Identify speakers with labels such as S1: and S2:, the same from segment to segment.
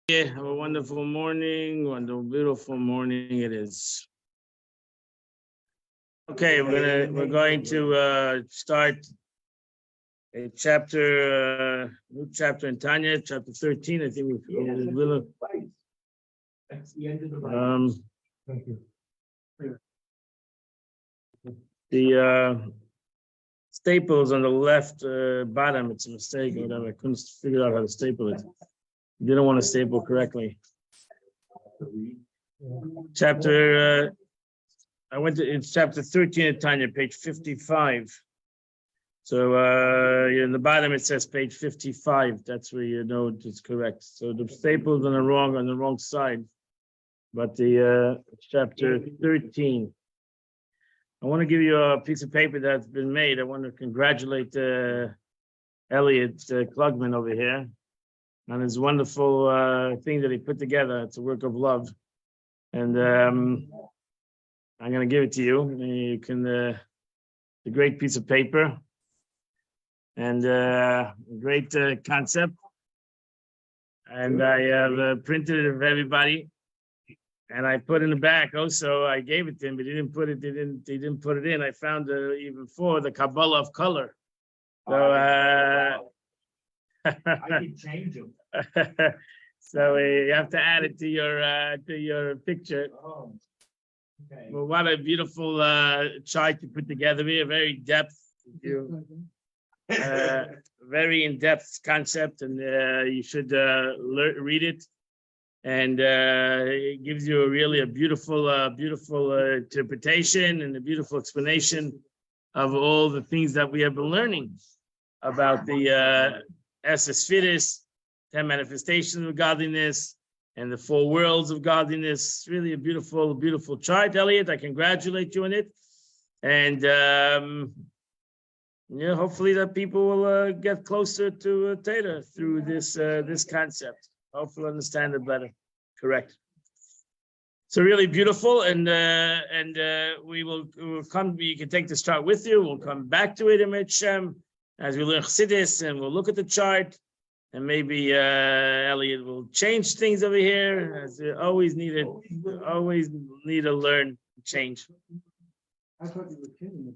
S1: Have a wonderful morning, wonderful, beautiful morning it is. Okay, we're going to start a new chapter in Tanya, chapter 13. I think we're
S2: That's the end of the Thank you.
S1: The staples on the left bottom, it's a mistake. I couldn't figure out how to staple it. Didn't want to staple correctly. Chapter it's chapter 13 of Tanya, page 55. So in the bottom it says page 55. That's where you know it's correct. So the staples on the wrong side. But the chapter 13. I want to give you a piece of paper that's been made. I want to congratulate Elliot Klugman over here on his wonderful thing that he put together. It's a work of love. And I'm going to give it to you. You can, a great piece of paper and a great concept. And I have printed it for everybody. And I put in the back also, I gave it to him, but he didn't put it in. I found even for the Kabbalah of color. So I
S2: can change them.
S1: So you have to add it to your picture.
S2: Oh, okay.
S1: Well, what a beautiful chart you put together here. Very very in-depth concept, and you should read it. And it gives you a beautiful interpretation and a beautiful explanation of all the things that we have been learning about the Esesphiris, 10 manifestations of godliness, and the 4 worlds of godliness. Really a beautiful, beautiful chart, Elliot. I congratulate you on it. And hopefully that people will get closer to Theta through this concept. Hopefully understand it better. Correct. So really beautiful, and we will come. You can take this chart with you. We'll come back to it in Shem as we learn Chassidus, and we'll look at the chart, and maybe Elliot will change things over here. As we always need to learn, change.
S2: I thought you were kidding.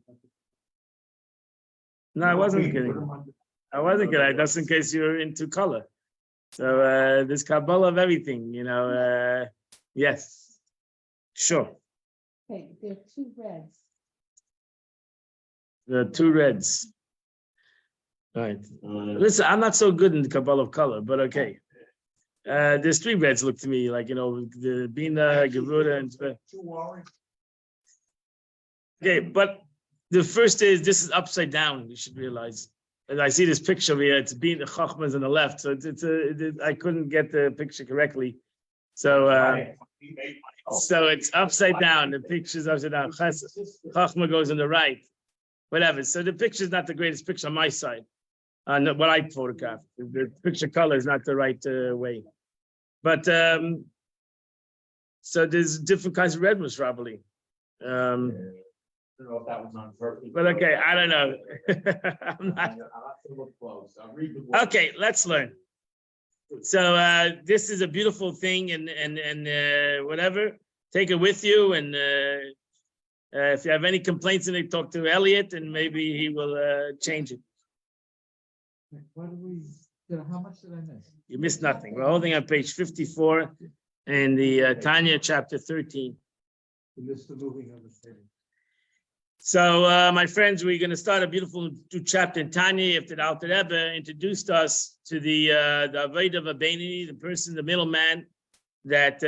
S1: No, I wasn't kidding. I wasn't kidding. That's in case you're into color. So this Kabbalah of everything, yes, sure.
S3: Okay, there are 2 reds.
S1: The 2 reds. All right. Listen, I'm not so good in the Kabbalah of color, but okay. There's 3 reds look to me like, the Bina, Gevura, and... Okay, but the first is, this is upside down, you should realize. And I see this picture here, it's being the Chachmas on the left, so I couldn't get the picture correctly. So it's upside down, the picture's upside down. Chachma goes on the right, whatever. So the picture's not the greatest picture on my side, what I photographed. The picture color is not the right way. But, so there's different kinds of red ones probably.
S2: I don't know if that was on purpose.
S1: But okay, I don't know. I'm not...
S2: I'll have to look close. I'll read the word.
S1: Okay, let's learn. So this is a beautiful thing, and whatever, take it with you. And if you have any complaints, then talk to Elliot, and maybe he will change it.
S2: How much did I miss?
S1: You missed nothing. We're holding on page 54 in the Tanya chapter 13.
S2: You missed the moving of the city.
S1: So, my friends, we're going to start a beautiful new chapter in Tanya after the Alter Rebbe introduced us to the Avodah of Abeinoni, the person, the middleman, that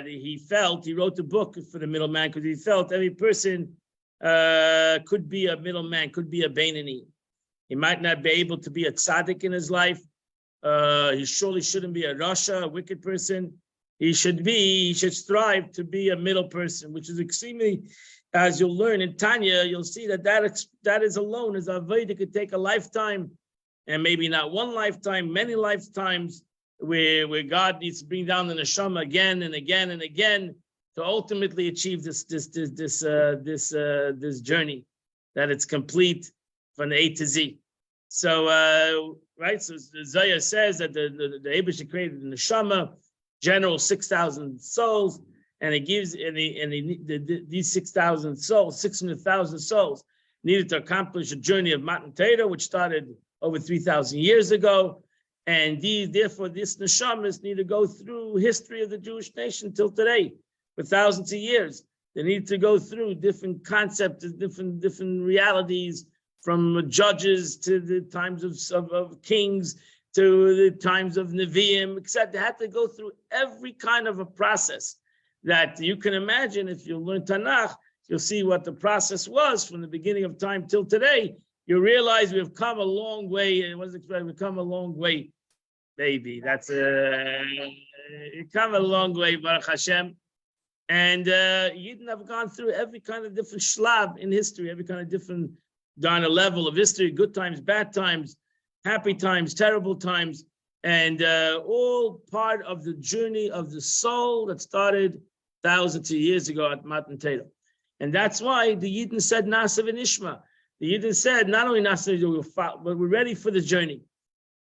S1: he felt. He wrote the book for the middleman because he felt every person could be a middleman, could be a Beinoni. He might not be able to be a tzaddik in his life. He surely shouldn't be a rasha, a wicked person. He should strive to be a middle person, which is extremely... As you'll learn in Tanya, you'll see that is alone as avodah could take a lifetime, and maybe not one lifetime, many lifetimes, where God needs to bring down the neshama again and again and again to ultimately achieve this journey, that it's complete from A to Z. So right? So the Zohar says that the Eibush created the neshama, general 6,000 souls, and it gives these 6,000 souls, 600,000 souls, needed to accomplish a journey of Matan Torah, which started over 3,000 years ago. And therefore, this neshamas need to go through history of the Jewish nation till today, for thousands of years. They need to go through different concepts, different realities, from judges to the times of kings to the times of Nevi'im, etc. They had to go through every kind of a process that you can imagine. If you learn Tanakh, you'll see what the process was from the beginning of time till today. You realize we've come a long way. And what's expected? We've come a long way, baby. That's you come a long way, Baruch Hashem. And Yidden have gone through every kind of different shlab in history, every kind of different on a level of history, good times, bad times, happy times, terrible times, and all part of the journey of the soul that started thousands of years ago at Matan Torah. And that's why the Yidden said Nasa v'nishma. The Yidden said not only Nasa, but we're ready for the journey.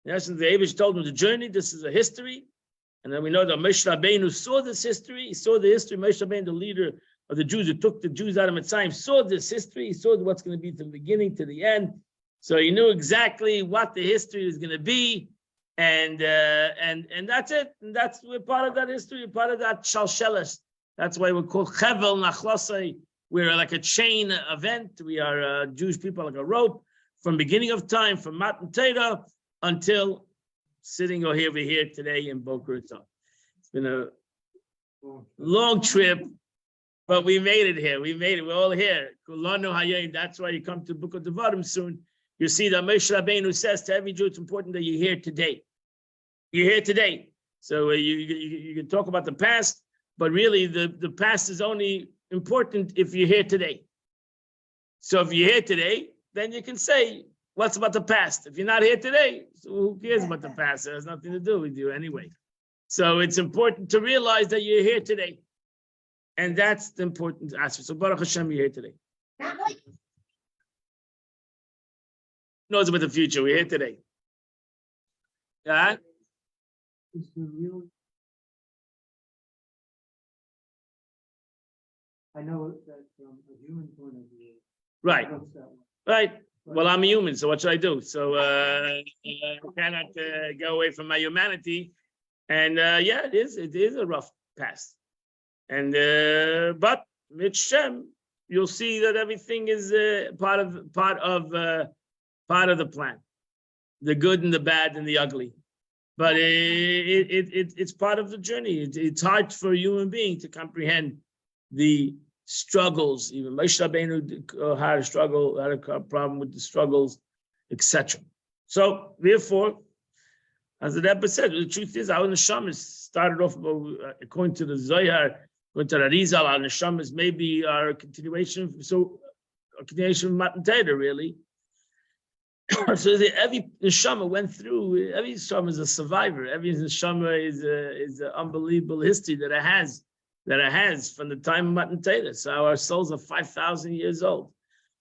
S1: In essence, the Eibush told them the journey, this is a history. And then we know that Moshe Rabbeinu saw this history. He saw the history. Moshe Rabbeinu, the leader of the Jews who took the Jews out of Mitzrayim, saw this history. He saw what's going to be from the beginning to the end. So he knew exactly what the history is going to be. And that's it. And we're part of that history. We're part of that shalsheles. That's why we're called Chevel Nachlasai. We're like a chain event. We are Jewish people like a rope from beginning of time, from Matan Torah until sitting over here today in Boca Raton. It's been a long trip, but we made it here. We made it. We're all here. That's why you come to the Book of Devarim soon. You see that Moshe Rabbeinu says to every Jew, it's important that you're here today. You're here today. So you can talk about the past, but really the past is only important if you're here today. So if you're here today, then you can say, what's about the past? If you're not here today, so who cares about the past? It has nothing to do with you anyway. So it's important to realize that you're here today. And that's the important aspect. So Baruch Hashem, you're here today. Knows about the future. We're here today. Yeah?
S2: It's the real. I know that from a human point of view.
S1: Right. Right. Well, I'm a human, so what should I do? So I cannot go away from my humanity. And yeah, it is a rough past. And but with Shem, you'll see that everything is part of the plan, the good and the bad and the ugly. But it's part of the journey. It's hard for a human being to comprehend the struggles. Even Moshe Rabbeinu had a struggle, had a problem with the struggles, etc. So therefore, as the Rebbe said, the truth is our neshamas started off according to the Zohar, according to the Arizal, our neshamas maybe are a continuation of Matan Torah, really. So every neshama went through. Every neshama is a survivor. Every neshama is an unbelievable history that it has from the time of Matan Torah. So our souls are 5,000 years old.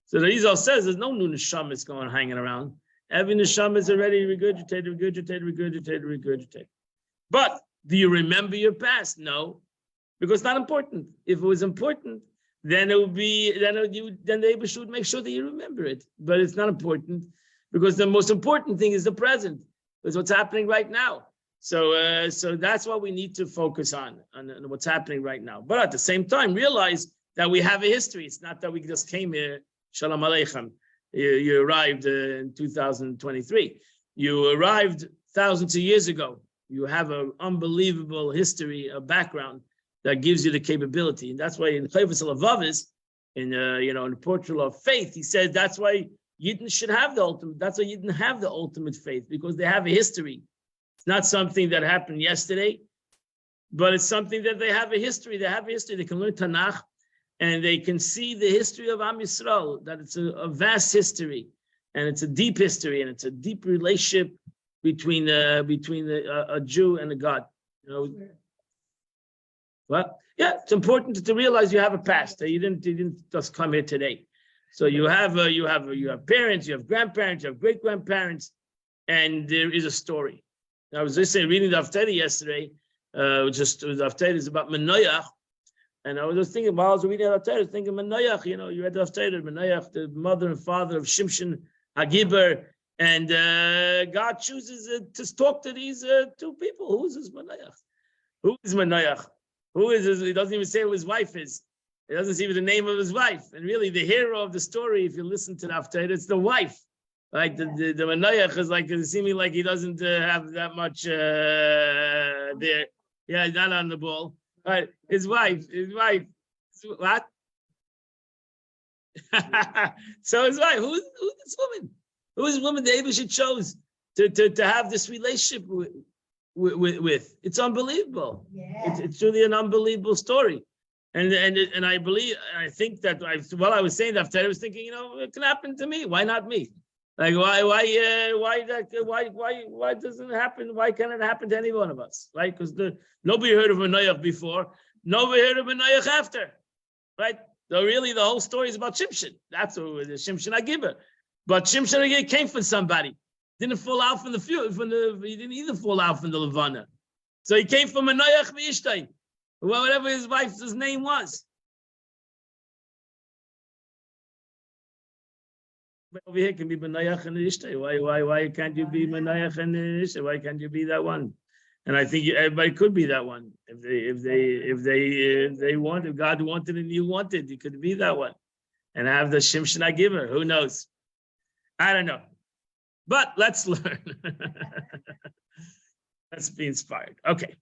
S1: So the Arizal says there's no new neshamas going hanging around. Every neshama is already regurgitated. But do you remember your past? No, because it's not important. If it was important, then it would be then the Eibush would make sure that you remember it. But it's not important because the most important thing is the present. Is what's happening right now. So that's what we need to focus on what's happening right now. But at the same time, realize that we have a history. It's not that we just came here. Shalom Aleichem. You arrived in 2023. You arrived thousands of years ago. You have an unbelievable history, a background that gives you the capability, and that's why in Chayvus Lavavis, in the portrait of faith, he says that's why Yidden should have the ultimate. That's why Yidden have the ultimate faith because they have a history. It's not something that happened yesterday, but it's something that they have a history. They have a history. They can learn Tanakh. And they can see the history of Am Yisrael, that it's a vast history, and it's a deep history, and it's a deep relationship between a Jew and a God. Well, yeah, it's important to realize you have a past. You didn't just come here today. So you have parents, you have grandparents, you have great grandparents, and there is a story. I was just saying, reading the Haftarah yesterday, the Haftarah is about Manoach, and I was just thinking, while I was reading the Haftarah, I was thinking Manoach, you read the Haftarah, Manoach, the mother and father of Shimshon Hagiber, and God chooses to talk to these two people. Who's this Manoach? Who is Manoach? Who is this? He doesn't even say who his wife is. He doesn't see the name of his wife. And really, the hero of the story, if you listen to the Haftarah, it's the wife. Like the Manoach is like seeming like he doesn't have that much there. Yeah, he's not on the ball. Right, his wife. What? So his wife. Who's this woman? Who is the woman the Abishai chose to have this relationship with? It's unbelievable.
S3: Yeah.
S1: It's really an unbelievable story. And I think that while I was saying that, I was thinking, it can happen to me. Why not me? Like why doesn't it happen? Why can't it happen to any one of us? Right? Because nobody heard of Manoach before, nobody heard of Manoach after, right? So really, the whole story is about Shimshon. That's what it is, Shimshon Hagiber. But Shimshon Hagiber came from somebody. Didn't fall out from the field. He didn't either fall out from the Levana. So he came from Manoach V'Ishtai, whatever his wife's name was. Over here can be Manoach and Ishtai. Why can't you be Manoach and Ishtai? Why can't you be that one? And I think everybody could be that one if they wanted. If God wanted and you wanted, you could be that one, and have the Shimshon Hagiber. Who knows? I don't know, but let's learn. Let's be inspired. Okay.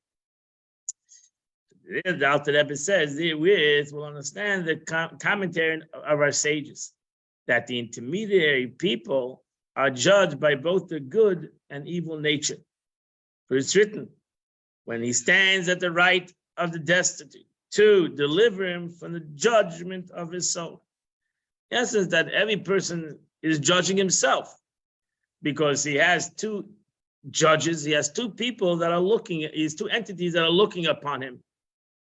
S1: The Alter Rebbe says, therewith we'll understand the commentary of our sages, that the intermediary people are judged by both the good and evil nature. For it's written, when he stands at the right of the destitute, to deliver him from the judgment of his soul. In essence, that every person is judging himself, because he has two judges, he has two people that are looking, he has two entities that are looking upon him,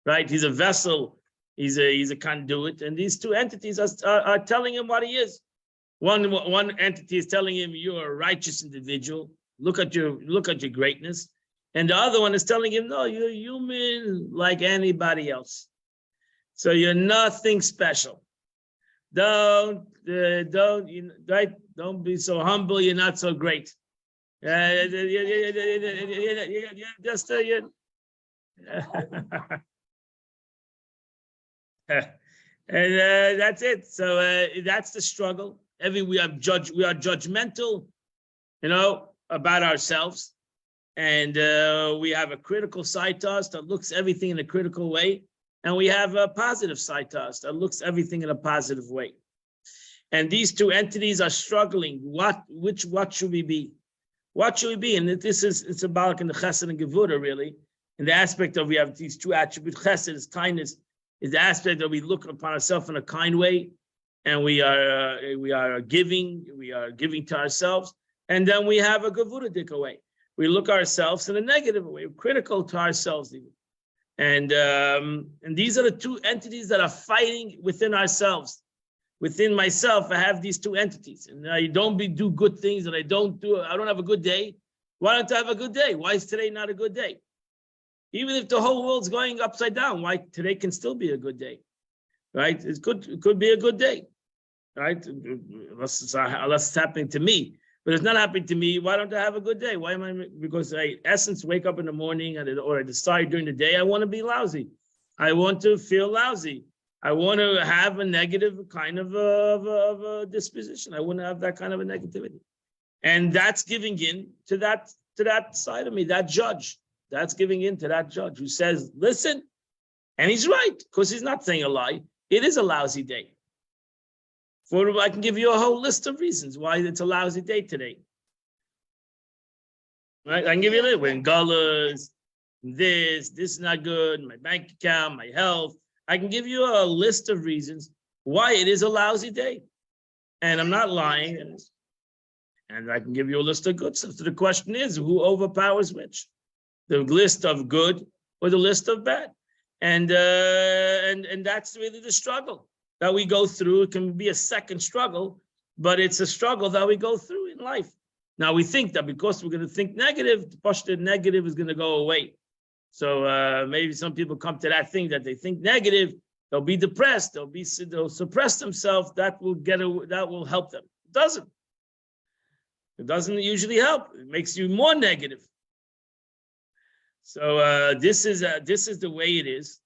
S1: right? He's a vessel, he's a conduit, and these two entities are telling him what he is. One entity is telling him, you're a righteous individual, look at your greatness. And the other one is telling him, no, you're human like anybody else. So you're nothing special. Don't be so humble, you're not so great. And that's it. So that's the struggle. We are judgmental, about ourselves, and we have a critical side to us that looks everything in a critical way, and we have a positive side to us that looks everything in a positive way. And these two entities are struggling. What should we be? What should we be? And this is symbolic in the Chesed and Gevurah, really, in the aspect of we have these two attributes. Chesed is kindness, is the aspect that we look upon ourselves in a kind way, and we are giving to ourselves, and then we have a Gevurah way. We look ourselves in a negative way, critical to ourselves even. And these are the two entities that are fighting within ourselves. Within myself, I have these two entities, and I do good things, and I don't have a good day. Why don't I have a good day? Why is today not a good day? Even if the whole world's going upside down, why today can still be a good day, right? It could be a good day, right? Unless it's happening to me, but it's not happening to me. Why don't I have a good day? Why am I? Because essence, wake up in the morning, or I decide during the day I want to be lousy. I want to feel lousy. I want to have a negative kind of a disposition. I want to have that kind of a negativity, and that's giving in to that side of me, that judge. That's giving in to that judge who says, listen, and he's right, because he's not saying a lie. It is a lousy day. I can give you a whole list of reasons why it's a lousy day today. Right? I can give you a list. When gullahs, this is not good, my bank account, my health. I can give you a list of reasons why it is a lousy day. And I'm not lying. And I can give you a list of good stuff. So the question is, who overpowers which? The list of good or the list of bad? And that's really the struggle that we go through. It can be a second struggle, but it's a struggle that we go through in life. Now we think that because we're going to think negative, the pashta negative is going to go away. So maybe some people come to that thing that they think negative, they'll be depressed, they'll suppress themselves. That will help them. It doesn't. It doesn't usually help. It makes you more negative. So this is the way it is.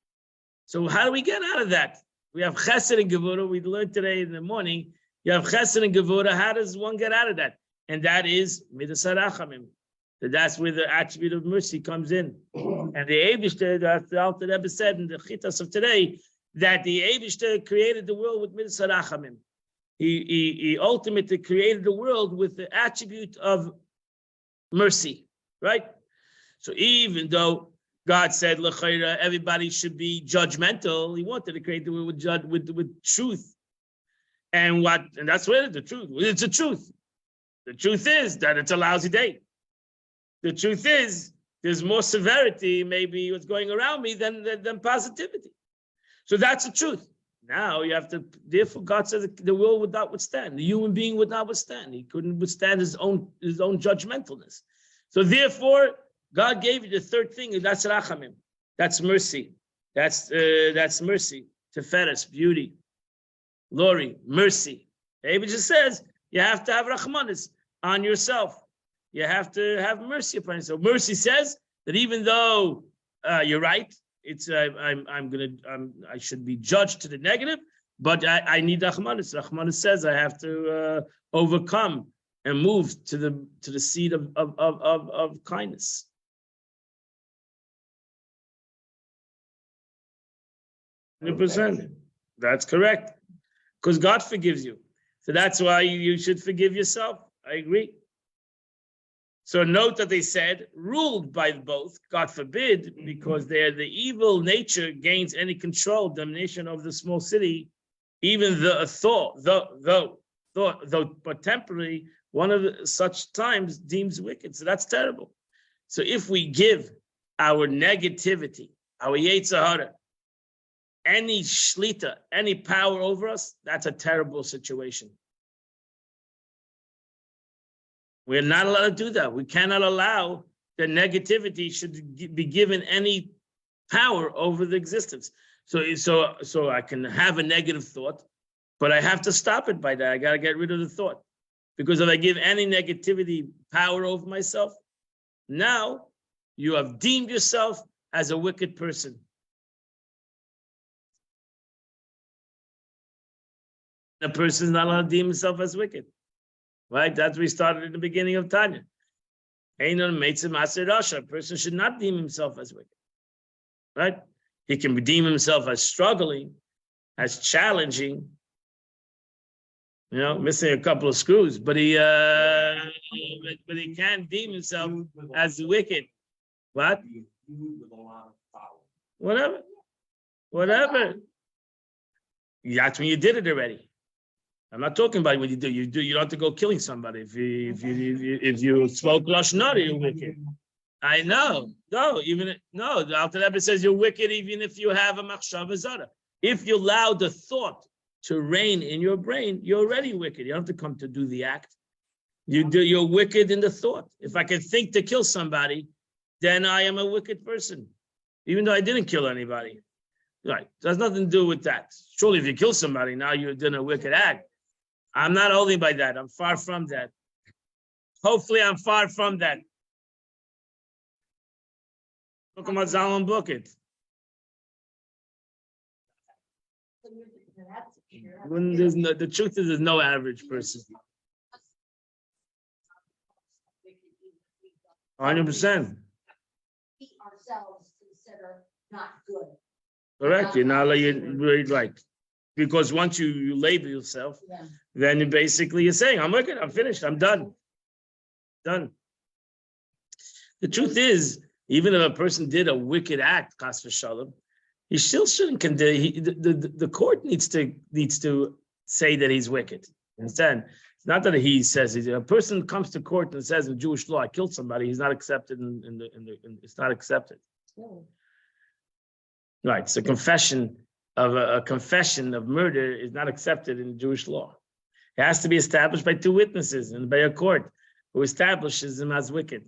S1: So how do we get out of that? We have chesed and gevura. We learned today in the morning. You have chesed and gevura. How does one get out of that? And that is midas harachamim. That's where the attribute of mercy comes in. And the Eibishter, that the Alter Rebbe said in the Chitas of today, that the Eibishter created the world with midas harachamim. He ultimately created the world with the attribute of mercy, right? So even though God said, "L'chayra," everybody should be judgmental, He wanted to create the world with truth, and that's what it is, the truth. It's the truth. The truth is that it's a lousy day. The truth is there's more severity, maybe what's going around me than positivity. So that's the truth. Now you have to. Therefore, God says the world would not withstand. The human being would not withstand. He couldn't withstand his own judgmentalness. So therefore, God gave you the third thing. That's rachamim. That's mercy. That's mercy. Teferes, beauty, glory, mercy. David just says you have to have rachmanis on yourself. You have to have mercy upon yourself. Mercy says that even though you're right, it's I should be judged to the negative, but I need rachmanis. Rachmanis says I have to overcome and move to the seat of kindness. %. That's correct. Because God forgives you. So that's why you should forgive yourself. I agree. So note that they said, ruled by both, God forbid, because the evil nature gains any control, domination of the small city, even though, but temporarily, one of such times deems wicked. So that's terrible. So if we give our negativity, our yetzer hara, any shlita, any power over us, that's a terrible situation. We're not allowed to do that. We cannot allow that negativity should be given any power over the existence. So I can have a negative thought, but I have to stop it by that. I got to get rid of the thought. Because if I give any negativity power over myself, now you have deemed yourself as a wicked person. A person is not allowed to deem himself as wicked. Right? That's what we started in the beginning of Tanya. A person should not deem himself as wicked. Right? He can deem himself as struggling, as challenging, missing a couple of screws, but he can't deem himself as wicked. What? Whatever. That's when you did it already. I'm not talking about what you do. You don't have to go killing somebody. If you smoke lashon hara, you're wicked. I know. The Alter Rebbe says you're wicked even if you have a machshava zara. If you allow the thought to reign in your brain, you're already wicked. You don't have to come to do the act. You're wicked in the thought. If I can think to kill somebody, then I am a wicked person, even though I didn't kill anybody. Right? It has nothing to do with that. Surely, if you kill somebody, now you're doing a wicked act. I'm not holding by that. I'm far from that. Hopefully, I'm far from that. Look at my Zalman book it. The truth is, there's no average person. 100%.
S3: Ourselves consider not good.
S1: Correct. You're not really right. Because once you label yourself, then basically you're saying, I'm wicked, I'm finished, I'm done. The truth is, even if a person did a wicked act, chas v'shalom, he still shouldn't condemn. The court needs to say that he's wicked. Understand? It's not that he says a person comes to court and says in Jewish law, I killed somebody. He's not accepted it's not accepted. Right. So a confession of murder is not accepted in Jewish law. It has to be established by two witnesses and by a court. who establishes him as wicked.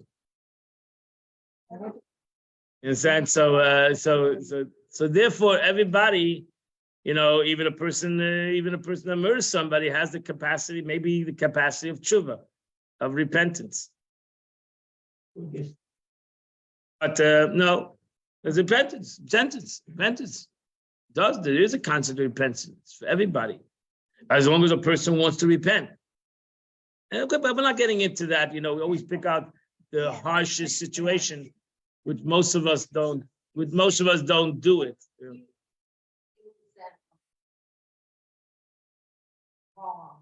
S1: In a sense, so therefore, everybody, even a person that murders somebody has the capacity, maybe the capacity of tshuva, of repentance. But no, there's repentance. There is a concept of repentance for everybody, as long as a person wants to repent. Okay, but we're not getting into that. We always pick out the harshest situation, which most of us don't do it.
S3: Wrong,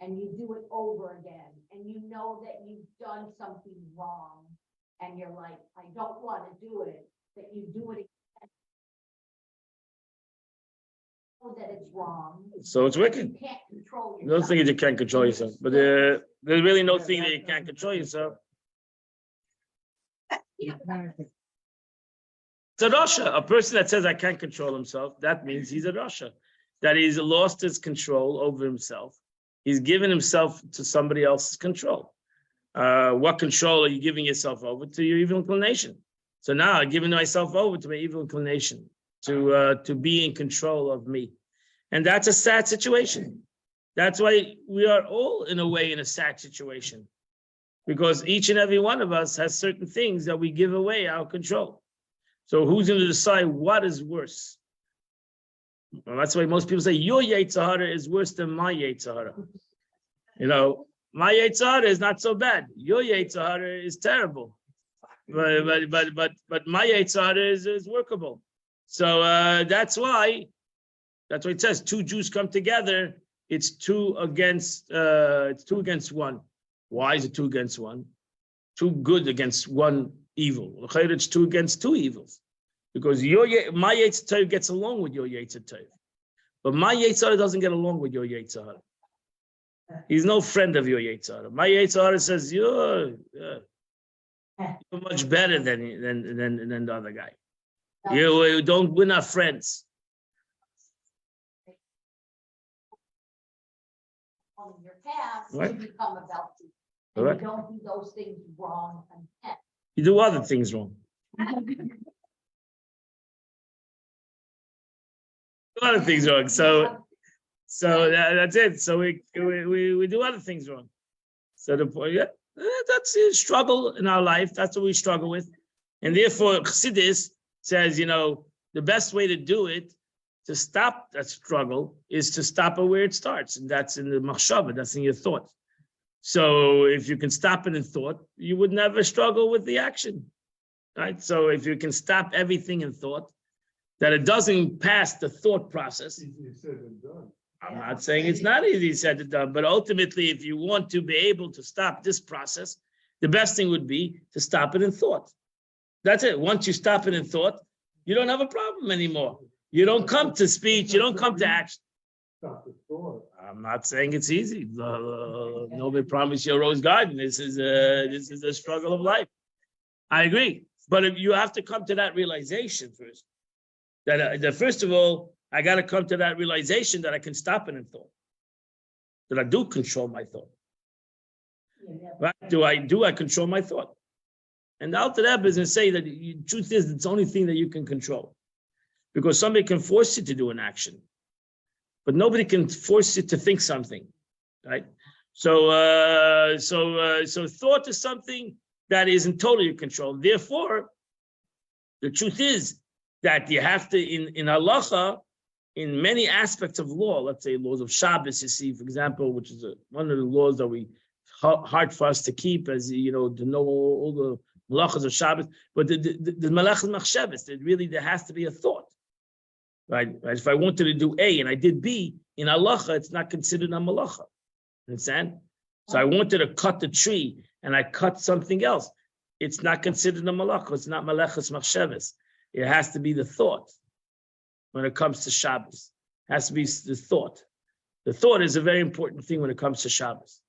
S3: and you do it over again, and you know that you've done something wrong, and you're like, I don't want to do it, that you do it again. Know that it's wrong.
S1: So it's wicked.
S3: You can't control yourself.
S1: No thing that you can't control yourself, but there's really no thing that you can't control yourself.
S3: Yeah,
S1: It's a Rasha. A person that says I can't control himself, that means he's a Rasha. That he's lost his control over himself. He's given himself to somebody else's control. What control are you giving yourself over? To your evil inclination. So now I'm giving myself over to my evil inclination, to be in control of me. And that's a sad situation. That's why we are all in a way in a sad situation. Because each and every one of us has certain things that we give away our control. So who's going to decide what is worse? Well, that's why most people say your Yetzer Hara is worse than my Yetzer Hara. My Yetzer Hara is not so bad. Your Yetzer Hara is terrible, but my Yetzer Hara is workable. So that's why it says 2 Jews come together. It's 2 against 1. Why is it 2 against 1? 2 good against 1 evil. It's 2 against 2 evils. Because my Yetzer Hara gets along with your Yetzer Hara. But my Yetzer Hara doesn't get along with your Yetzer Hara. He's no friend of your Yetzer Hara. My Yetzer Hara says, you're much better than the other guy. We're not friends.
S3: on your past,
S1: Right.
S3: you become about you.
S1: Correct.
S3: And you don't do those things wrong again.
S1: You do other things wrong. A lot of things wrong. So that's it. So we do other things wrong. So the point, that's a struggle in our life. That's what we struggle with, and therefore Chassidus says, the best way to do it, to stop that struggle, is to stop it where it starts, and that's in the machshava. That's in your thought. So if you can stop it in thought, you would never struggle with the action, right? So if you can stop everything in thought, that it doesn't pass the thought process.
S2: Easier said than done.
S1: I'm not saying it's not easy said and done, but ultimately, if you want to be able to stop this process, the best thing would be to stop it in thought. That's it. Once you stop it in thought, you don't have a problem anymore. You don't come to speech, you don't come to action.
S2: Stop the thought.
S1: I'm not saying it's easy. Nobody promised you a rose garden. This is a struggle of life. I agree. But if you have to come to that realization first, that first of all, I got to come to that realization that I can stop it in thought, that I do control my thought. Right? Do I control my thought? And the Alter Rebbe is going to say that the truth is it's the only thing that you can control, because somebody can force you to do an action, but nobody can force you to think something, right? So thought is something that is in total your control. Therefore, the truth is that you have to, in halacha, in many aspects of law, let's say laws of Shabbos, you see, for example, which is one of the laws that we hard for us to keep, as to know all the malachas of Shabbos. But the malachas machshavos, there has to be a thought, right? If I wanted to do A and I did B, in halacha, it's not considered a malacha. Understand? So I wanted to cut the tree and I cut something else. It's not considered a malacha. It's not malachas machshavos. It has to be the thought. When it comes to Shabbos, it has to be the thought. The thought is a very important thing when it comes to Shabbos.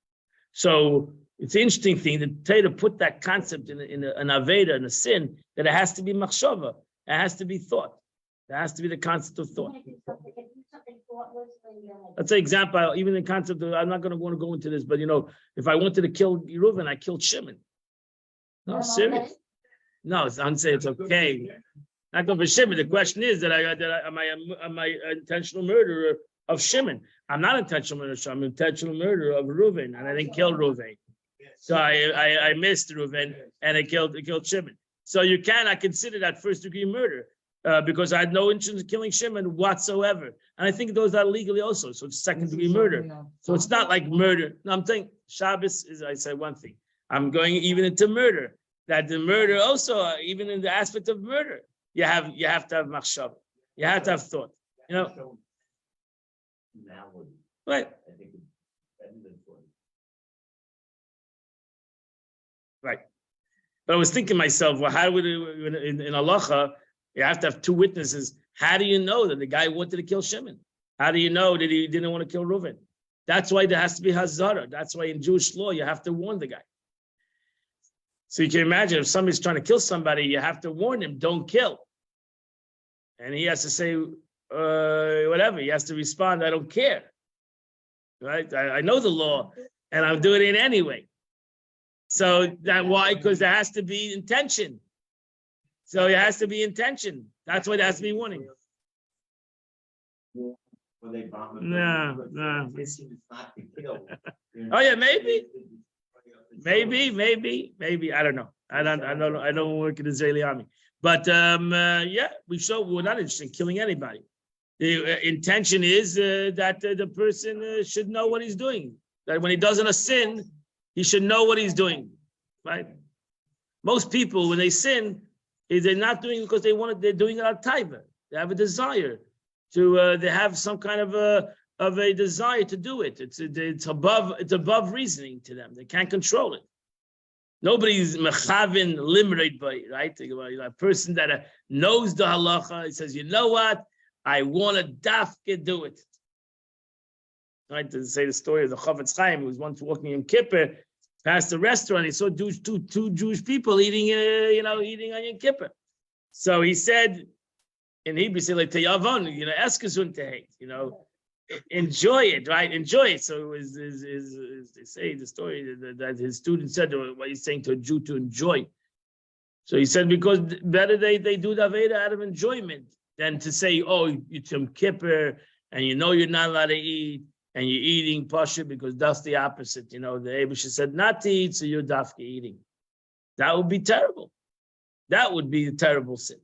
S1: So it's an interesting thing to put that concept in an aveda, in a sin, that it has to be machshava. It has to be thought. There has to be the concept of thought.
S3: If you do something thoughtlessly,
S1: That's an example. Even the concept of, I'm not going to want to go into this, but if I wanted to kill Reuven, I killed Shimon. No, serious. No, I'm saying it's okay. Not going for Shimon. The question is am I an intentional murderer of Shimon? I'm not intentional murderer. I'm an intentional murderer of Reuven, and I didn't kill Reuven. So I missed Reuven, and I killed Shimon. So you cannot consider that first degree murder. Because I had no interest in killing Shimon whatsoever. And I think those are legally also. So it's second degree murder. So it's not like murder. No, I'm saying Shabbos is, I say one thing. I'm going even into murder. That the murder also, even in the aspect of murder, you have to have machshav. You have to have thought. Right. Right. But I was thinking to myself, well, how would it, in halacha, you have to have two witnesses. How do you know that the guy wanted to kill Shimon? How do you know that he didn't want to kill Reuven? That's why there has to be hazara. That's why in Jewish law, you have to warn the guy. So you can imagine if somebody's trying to kill somebody, you have to warn him, don't kill. And he has to say, whatever. He has to respond, I don't care. Right? I know the law, and I'm doing it anyway. So why? Because there has to be intention. So it has to be intention. That's why there has to be warning. No. Oh yeah, maybe. I don't know. I don't work in the Israeli army, but yeah, we're not interested in killing anybody. The intention is that the person should know what he's doing. That when he doesn't a sin, he should know what he's doing. Right? Most people, when they sin, they're not doing it because they're doing it out of taiva. They have a desire to. They have some kind of a desire to do it. It's above reasoning to them. They can't control it. Nobody's mechavin limrate by it, right? A person that knows the halacha, he says, you know what? I want to dafke do it. Right? To say the story of the Chavetz Chaim, who was once walking in Kippur, past the restaurant, he saw two Jewish people eating on Yom Kippur. So he said, in Hebrew, say like teyavon, eskazun tehate, enjoy it, right? Enjoy it. So it was, they say the story that his student said, what he's saying to a Jew to enjoy. So he said, because better they do the Aveda out of enjoyment than to say, oh, it's Yom Kippur, and you're not allowed to eat, and you're eating pasha, because that's the opposite. The Abisha said not to eat, so you're dafke eating. That would be terrible. That would be a terrible sin.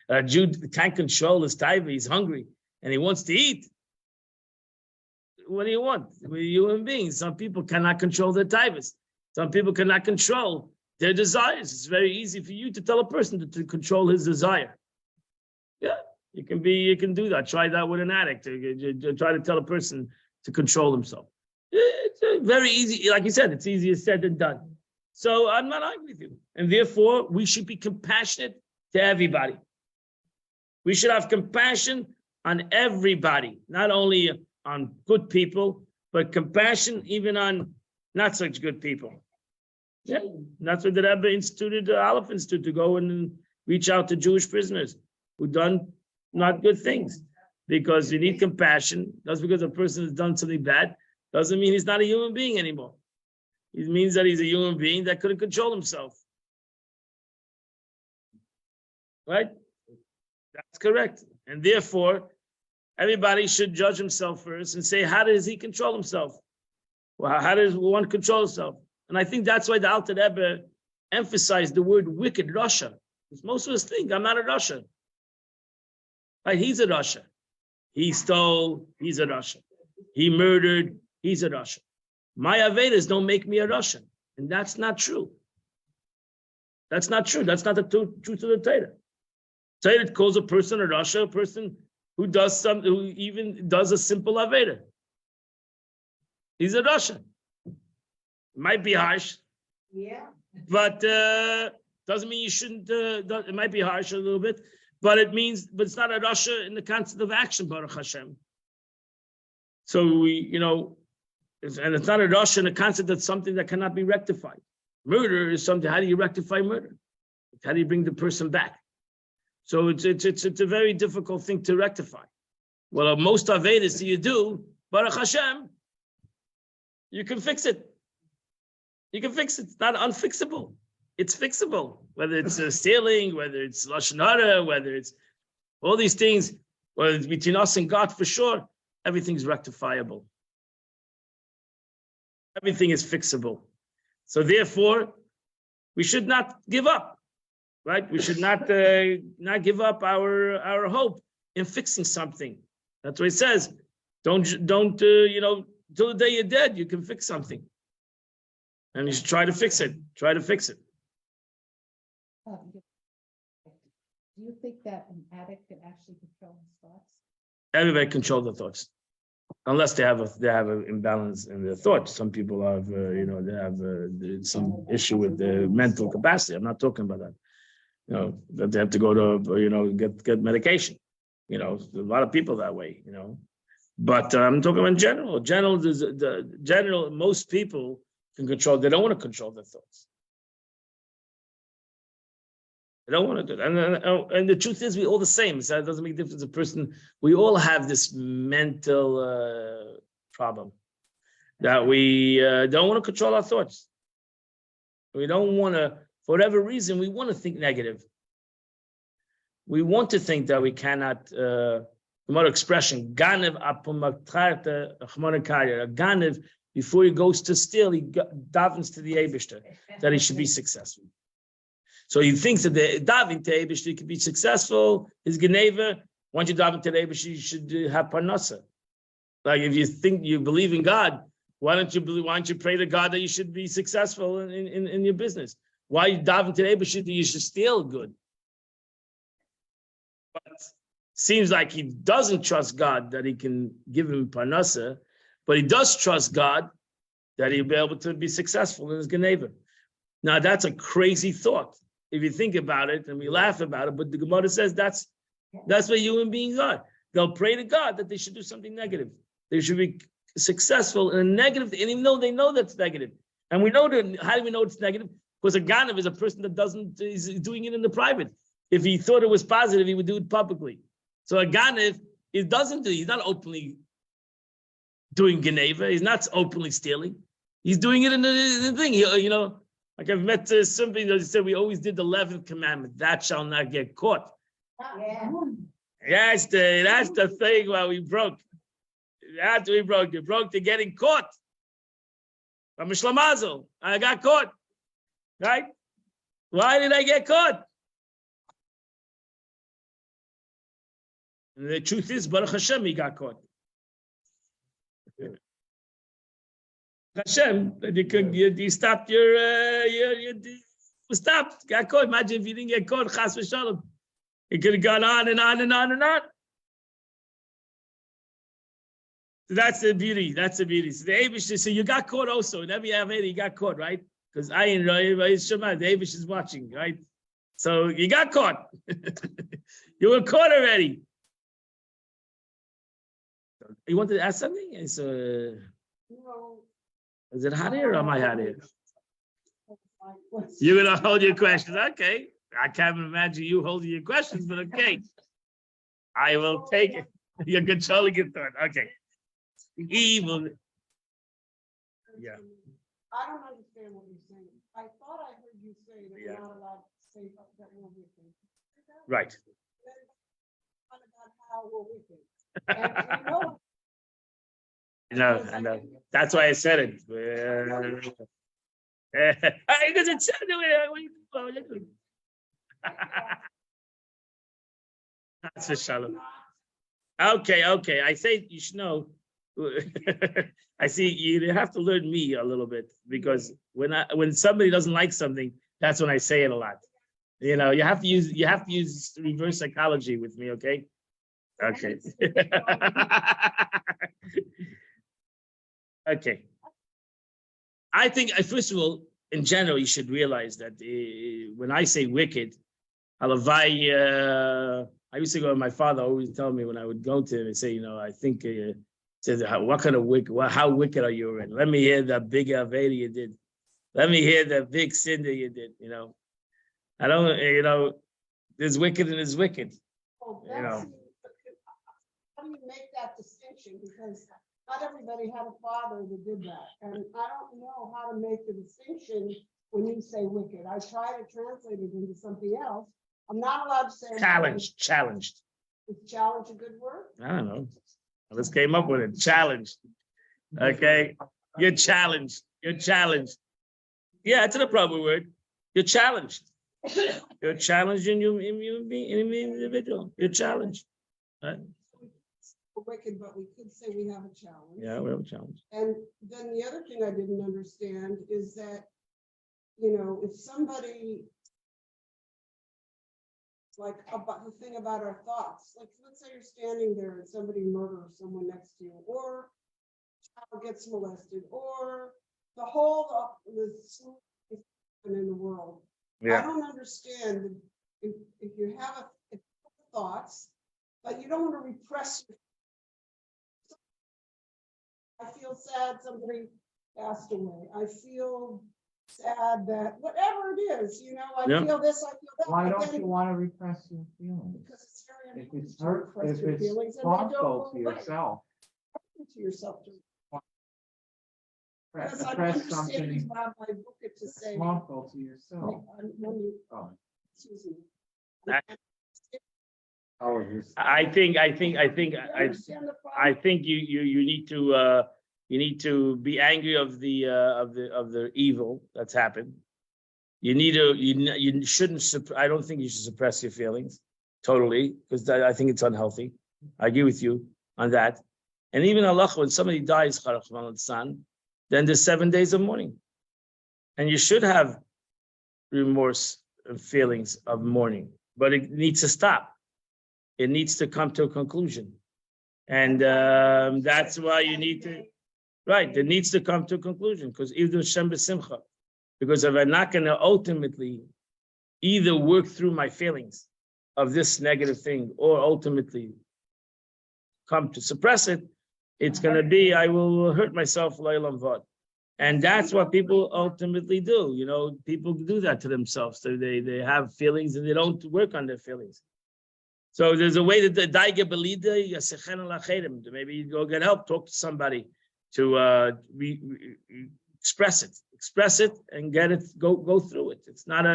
S1: A Jew can't control his taiva. He's hungry and he wants to eat. What do you want? We're human beings. Some people cannot control their taivas. Some people cannot control their desires. It's very easy for you to tell a person to control his desire. Yeah, you can do that. Try that with an addict. Try to tell a person to control himself. It's very easy. Like you said, it's easier said than done. So I'm not arguing with you. And therefore, we should be compassionate to everybody. We should have compassion on everybody, not only on good people, but compassion even on not such good people. Yeah, that's what the Rebbe instituted, the Aleph Institute, to go and reach out to Jewish prisoners who done not good things. Because you need compassion. Just because a person has done something bad doesn't mean he's not a human being anymore. It means that he's a human being that couldn't control himself. Right? That's correct. And therefore, everybody should judge himself first and say, how does he control himself? Well, how does one control himself? And I think that's why the Alter Rebbe emphasized the word wicked Russia. Because most of us think, I'm not a Russian. Right? He's a Russian. He stole, he's a Russian. He murdered, he's a Russian. My Avedas don't make me a Russian. And that's not true. That's not true. That's not the truth of the Torah. Torah calls a person a Russia, a person who who even does a simple Aveda. He's a Russian. Might be harsh.
S3: Yeah.
S1: But doesn't mean you shouldn't, it might be harsh a little bit. But it's not a Russia in the concept of action, Baruch Hashem. So and it's not a Russia in the concept that's something that cannot be rectified. Murder is something, how do you rectify murder? How do you bring the person back? So it's a very difficult thing to rectify. Well, most Avedas you do, Baruch Hashem, you can fix it. You can fix it. It's not unfixable. It's fixable. Whether it's stealing, whether it's Lashon Hara, whether it's all these things, whether it's between us and God, for sure, everything's rectifiable. Everything is fixable. So therefore, we should not give up, right? We should not give up our hope in fixing something. That's what it says. Don't till the day you're dead, you can fix something. And you should try to fix it. Try to fix it.
S4: Do you think that an addict can actually control his thoughts?
S1: Everybody control their thoughts, unless they have an imbalance in their thoughts. Some people have, they have some issue with their mental capacity. I'm not talking about that. That they have to go to, get medication. There's a lot of people that way. But I'm talking about general. Most people can control. They don't want to control their thoughts. They don't want to do that. And the truth is, we're all the same. So it doesn't make a difference. We all have this mental problem that we don't want to control our thoughts. We don't want to, for whatever reason, we want to think negative. We want to think that we cannot, another expression, Ganev apumaktarta chmarakaria. A Ganev, before he goes to steal, he davens to the Eibishter, that he should be successful. So he thinks that the daven to Eibishter he could be successful. His Geneva, once you daven to the Eibishter, you should have parnasa. Like if you think you believe in God, why don't you pray to God that you should be successful in your business? Why you daven to the Eibishter that you should steal good? But seems like he doesn't trust God that he can give him parnasa, but he does trust God that he'll be able to be successful in his Geneva. Now that's a crazy thought if you think about it, and we laugh about it. But the Gemara says that's what human beings are. They'll pray to God that they should do something negative. They should be successful in a negative, and even though they know that's negative, and we know that. How do we know it's negative? Because a Ganav is a person that is doing it in the private. If he thought it was positive, he would do it publicly. So a Ganav, he's not openly doing Geneva. He's not openly stealing. He's doing it in the thing. Like I've met somebody that said we always did the 11th commandment. That shall not get caught.
S3: Yeah.
S1: That's the thing where we broke. That's we broke. You broke to getting caught. I'm a shlamazel. I got caught. Right? Why did I get caught? And the truth is, Baruch Hashem, he got caught. Hashem, you stopped you stopped, got caught. Imagine if you didn't get caught, chas v'shalom. It could have gone on and on and on and on. So that's the beauty. That's the beauty. So the Abish, so you got caught also. In every Aveda, you got caught, right? Because the Abish is watching, right? So you got caught. You were caught already. You wanted to ask something? Is it hot here or am I hot here? You're going to hold your questions. Okay. I can't imagine you holding your questions, but okay. I will take it. You're controlling your thought. Okay. Evil. Yeah.
S5: I don't understand what you're saying. I thought I heard you say that you're not allowed to say that we're wicked.
S1: Right.
S5: Then about how we're wicked. And you know,
S1: I know. That's why I said it. Because it said it. That's for shalom. Okay. I say you should know. I see you have to learn me a little bit because when somebody doesn't like something, that's when I say it a lot. You have to use reverse psychology with me, okay? Okay. Okay. I think, first of all, in general, you should realize that when I say wicked, I used to go to my father, always tell me when I would go to him and say, I think, says, what kind of wicked, how wicked are you already? Let me hear that big Aveda you did. Let me hear that big sin that you did, I don't, There's wicked and there's wicked.
S5: Well,
S1: You know.
S5: how do you make that distinction? Because not everybody had a father that did that. And I don't know how to make the distinction when you say wicked. I try to translate it into something else. I'm not allowed to say.
S1: Challenged.
S5: Is challenge a good word?
S1: I don't know. I just came up with it. Challenged. Okay. You're challenged. Yeah, it's an appropriate word. You're challenged. You're challenged in your individual. You're challenged. Right?
S5: We're wicked, but we could say we have a challenge.
S1: Yeah, we have a challenge.
S5: And then the other thing I didn't understand is that, you know, if somebody, like about the thing about our thoughts, like let's say you're standing there and somebody murders someone next to you, or child gets molested, or the whole in the world. I
S1: Yeah.
S5: don't understand if you have thoughts, but you don't want to repress. I feel sad somebody passed away. I feel sad that whatever it is, you know, I
S1: Yeah.
S5: feel this, I feel that.
S2: Why
S5: but
S2: don't
S5: then-
S2: you want to repress your feelings?
S5: Because it's very
S2: If
S5: important
S2: it's
S5: to
S2: hurt,
S5: repress
S2: if
S5: your
S2: it's
S5: feelings and they don't
S2: harmful
S5: go
S2: to
S5: away.
S2: yourself,
S5: To yourself.
S2: press
S5: Because I'm
S2: something
S5: understanding about my book it to
S2: that's
S5: say.
S2: harmful to yourself.
S5: When you,
S2: Oh,
S5: excuse me.
S1: I-
S2: how are you?
S1: I think
S5: I understand the
S1: I
S5: problem.
S1: think you need to be angry of the evil that's happened. You shouldn't. I don't think you should suppress your feelings totally, because I think it's unhealthy. I agree with you on that. And even Allah, when somebody dies, then there's 7 days of mourning, and you should have remorse and feelings of mourning, but it needs to stop. It needs to come to a conclusion, and that's why you need to. Right, it needs to come to a conclusion, because even Shem b'simcha, because if I'm not going to ultimately either work through my feelings of this negative thing or ultimately come to suppress it, it's going to be I will hurt myself leilam vod, and that's what people ultimately do. You know, people do that to themselves. They have feelings and they don't work on their feelings. So there's a way that the daiga belida yasechen alachedim. Maybe you go get help, talk to somebody to express it and get it, go through it. It's not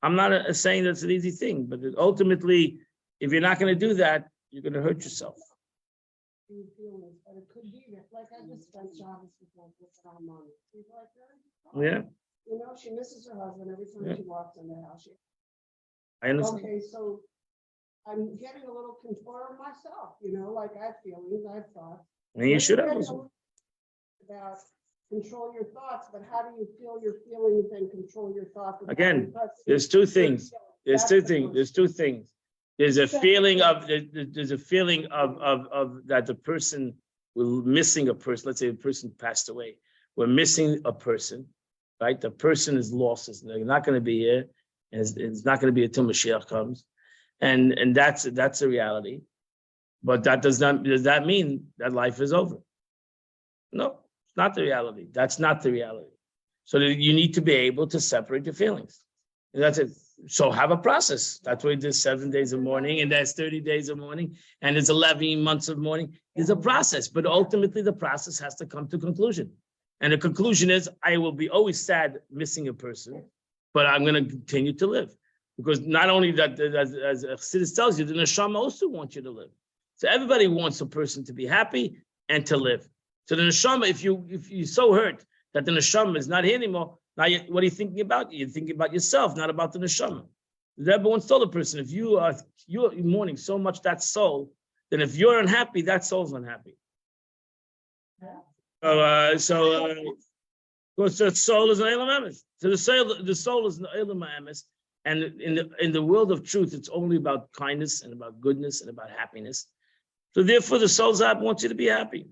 S1: I'm not saying that's an easy thing, but ultimately, if you're not going to do that, you're going to hurt yourself.
S5: Feelings, but it could be that, like I just spent Shabbos with our mom. She's like,
S1: Yeah,
S5: you know, she misses her husband every time
S1: Yeah.
S5: she walks in the house.
S1: I understand.
S5: Okay, so I'm getting a little control myself, you know, like I have feelings, I have thoughts.
S1: And you should have.
S5: Getting a little about control your thoughts, but how do you feel your feelings and control your thoughts? without
S1: Again,
S5: repressing
S1: there's two
S5: your
S1: things.
S5: feelings?
S1: There's
S5: That's
S1: two
S5: the
S1: things.
S5: first.
S1: There's two things. There's a feeling of that the person we're missing a person. Let's say a person passed away. We're missing a person, right? The person is lost. They're not going to be here, and it's not going to be until Mashiach comes, and that's a reality. But does that mean that life is over? No, it's not the reality. That's not the reality. So you need to be able to separate your feelings. And that's it. So have a process. That's why there's 7 days of mourning, and there's 30 days of mourning, and there's 11 months of mourning. There's a process, but ultimately the process has to come to conclusion. And the conclusion is, I will be always sad missing a person, but I'm going to continue to live. Because not only that, as Chassidus tells you, the neshama also wants you to live. So everybody wants a person to be happy and to live. So the neshama, if you're so hurt that the neshama is not here anymore, now what are you thinking about? You're thinking about yourself, not about the neshama. The Rebbe once told a person, if you're mourning so much that soul, then if you're unhappy, that soul's unhappy. Because the soul is an elam emes. So the soul is an elam emes, and in the world of truth, it's only about kindness and about goodness and about happiness. So therefore, the soul's app wants you to be happy.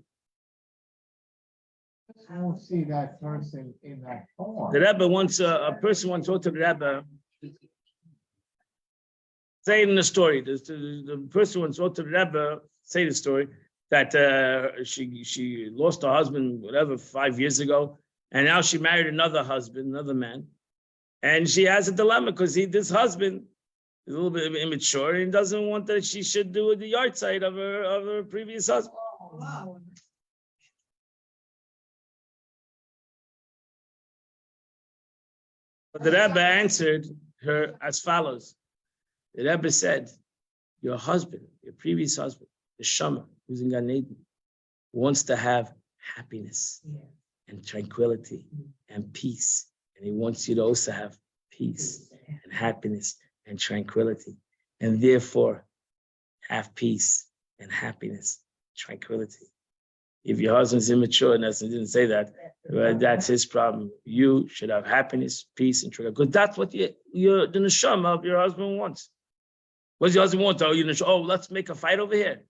S2: I don't see that person in that form.
S1: The Rebbe once, a person once wrote to the Rebbe, say in the story, the person once wrote to the Rebbe, say the story, that she lost her husband, whatever, 5 years ago, and now she married another husband, another man, and she has a dilemma because this husband He's a little bit immature and doesn't want that she should do the yard site of her previous husband.
S5: Wow.
S1: But the Rebbe answered her as follows. The Rebbe said, your husband, your previous husband, the Shama, who's in Gan Eden, wants to have happiness and tranquility and peace. And he wants you to also have peace and happiness and tranquility. And therefore, have peace and happiness, tranquility. If your husband's immature and didn't say that, well, that's his problem. You should have happiness, peace, and tranquility. Because that's what the neshama of your husband wants. What does your husband want? Oh, let's make a fight over here.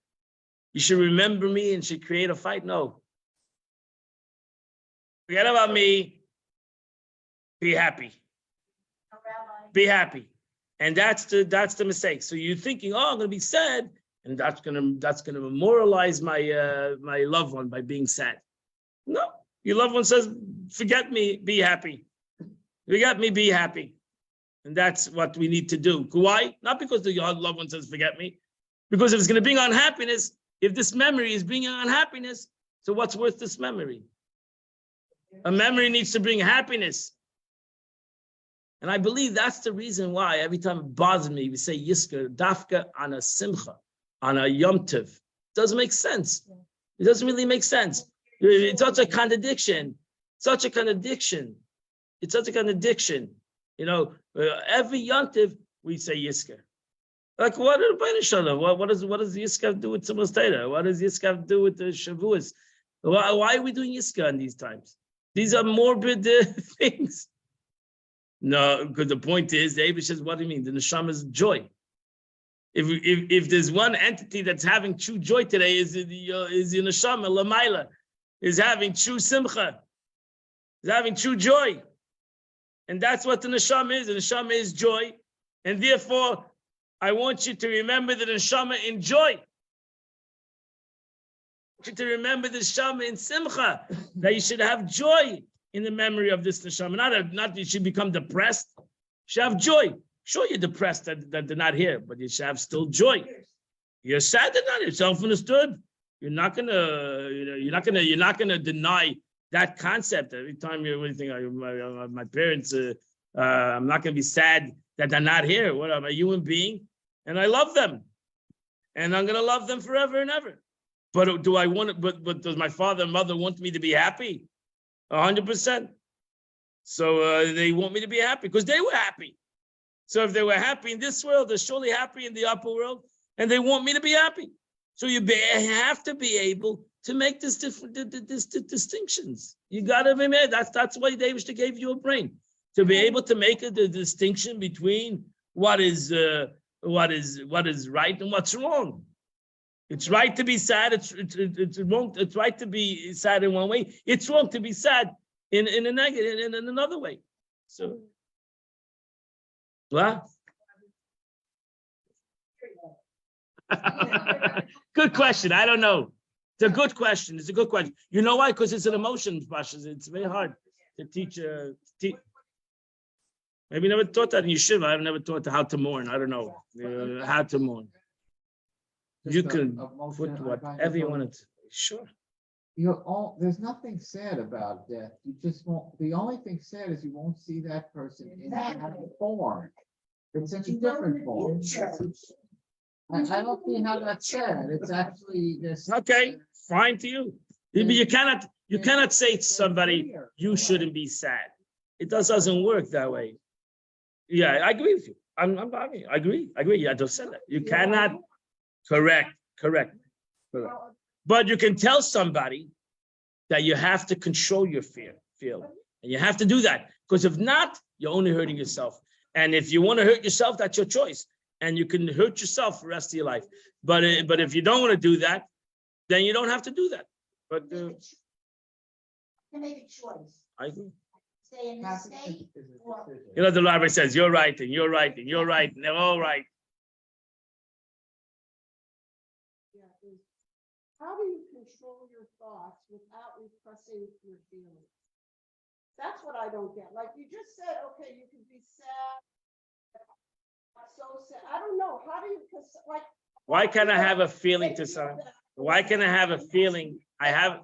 S1: You should remember me and should create a fight. No. Forget about me. Be happy. Be happy. And that's the mistake. So you're thinking, oh, I'm gonna be sad, and that's gonna memorialize my loved one by being sad. No, your loved one says, forget me, be happy. Forget me, be happy. And that's what we need to do. Why? Not because your loved one says, forget me. Because if it's going to bring unhappiness, if this memory is bringing unhappiness, so what's worth this memory? A memory needs to bring happiness. And I believe that's the reason why every time it bothers me, we say Yisker, Dafka on a Simcha, on a Yom Tov. Doesn't make sense. It doesn't really make sense. It's such a contradiction. Such a contradiction. It's such a contradiction. Every Yom Tov we say Yisker. Like what does Yisker have to do with Tzimos Torah? What does Yisker have to do with the Shavuos? Why are we doing Yisker in these times? These are morbid things. No, because the point is, the Eibush says, what do you mean? The neshama is joy. If there's one entity that's having true joy today, is the neshama Lamaila, is having true simcha, is having true joy. And that's what the neshama is. The neshama is joy. And therefore, I want you to remember the neshama in joy. I want you to remember the neshama in simcha, that you should have joy in the memory of this neshama. Not that you should become depressed. You should have joy. Sure, you're depressed that they're not here, but you should have still joy. You're sad they're not here. Self-understood. You're not gonna deny that concept. Every time you think my parents, I'm not gonna be sad that they're not here. What, I'm a human being, and I love them, and I'm gonna love them forever and ever. But do I want it? But does my father and mother want me to be happy? 100%. So they want me to be happy because they were happy. So if they were happy in this world, they're surely happy in the upper world, and they want me to be happy. So you have to be able to make this distinctions. You got to be made. That's why David gave you a brain, to be able to make the distinction between what is right and what's wrong. It's right to be sad. It's wrong. It's right to be sad in one way. It's wrong to be sad in a negative in another way. So, what? Good question. I don't know. It's a good question. It's a good question. You know why? Because it's an emotion, Pasha. It's very hard to teach. Maybe never taught that in yeshiva. I've never taught how to mourn. I don't know how to mourn. You can put whatever you want to. Sure.
S2: There's nothing sad about death. You just won't. The only thing sad is you won't see that person in that form. It's in a different form. I don't see how that's sad. It's actually this.
S1: Okay, fine to you. You cannot say to somebody you shouldn't be sad. It doesn't work that way. Yeah, I agree with you. I agree. Yeah, I just said that. You cannot. Correct. But you can tell somebody that you have to control your feeling. And you have to do that. Because if not, you're only hurting yourself. And if you want to hurt yourself, that's your choice. And you can hurt yourself for the rest of your life. But if you don't want to do that, then you don't have to do that. But
S3: You make a choice.
S1: I agree.
S3: Stay in this state or
S1: The rabbi says, you're right, and you're right, and you're right, and they're all right.
S5: How do you control your thoughts without repressing your feelings? That's what I don't get. Like you just said, okay, you can be sad, so sad. I don't know, how do you, because like.
S1: Why can't I have a feeling to someone? Why can't I have a feeling? I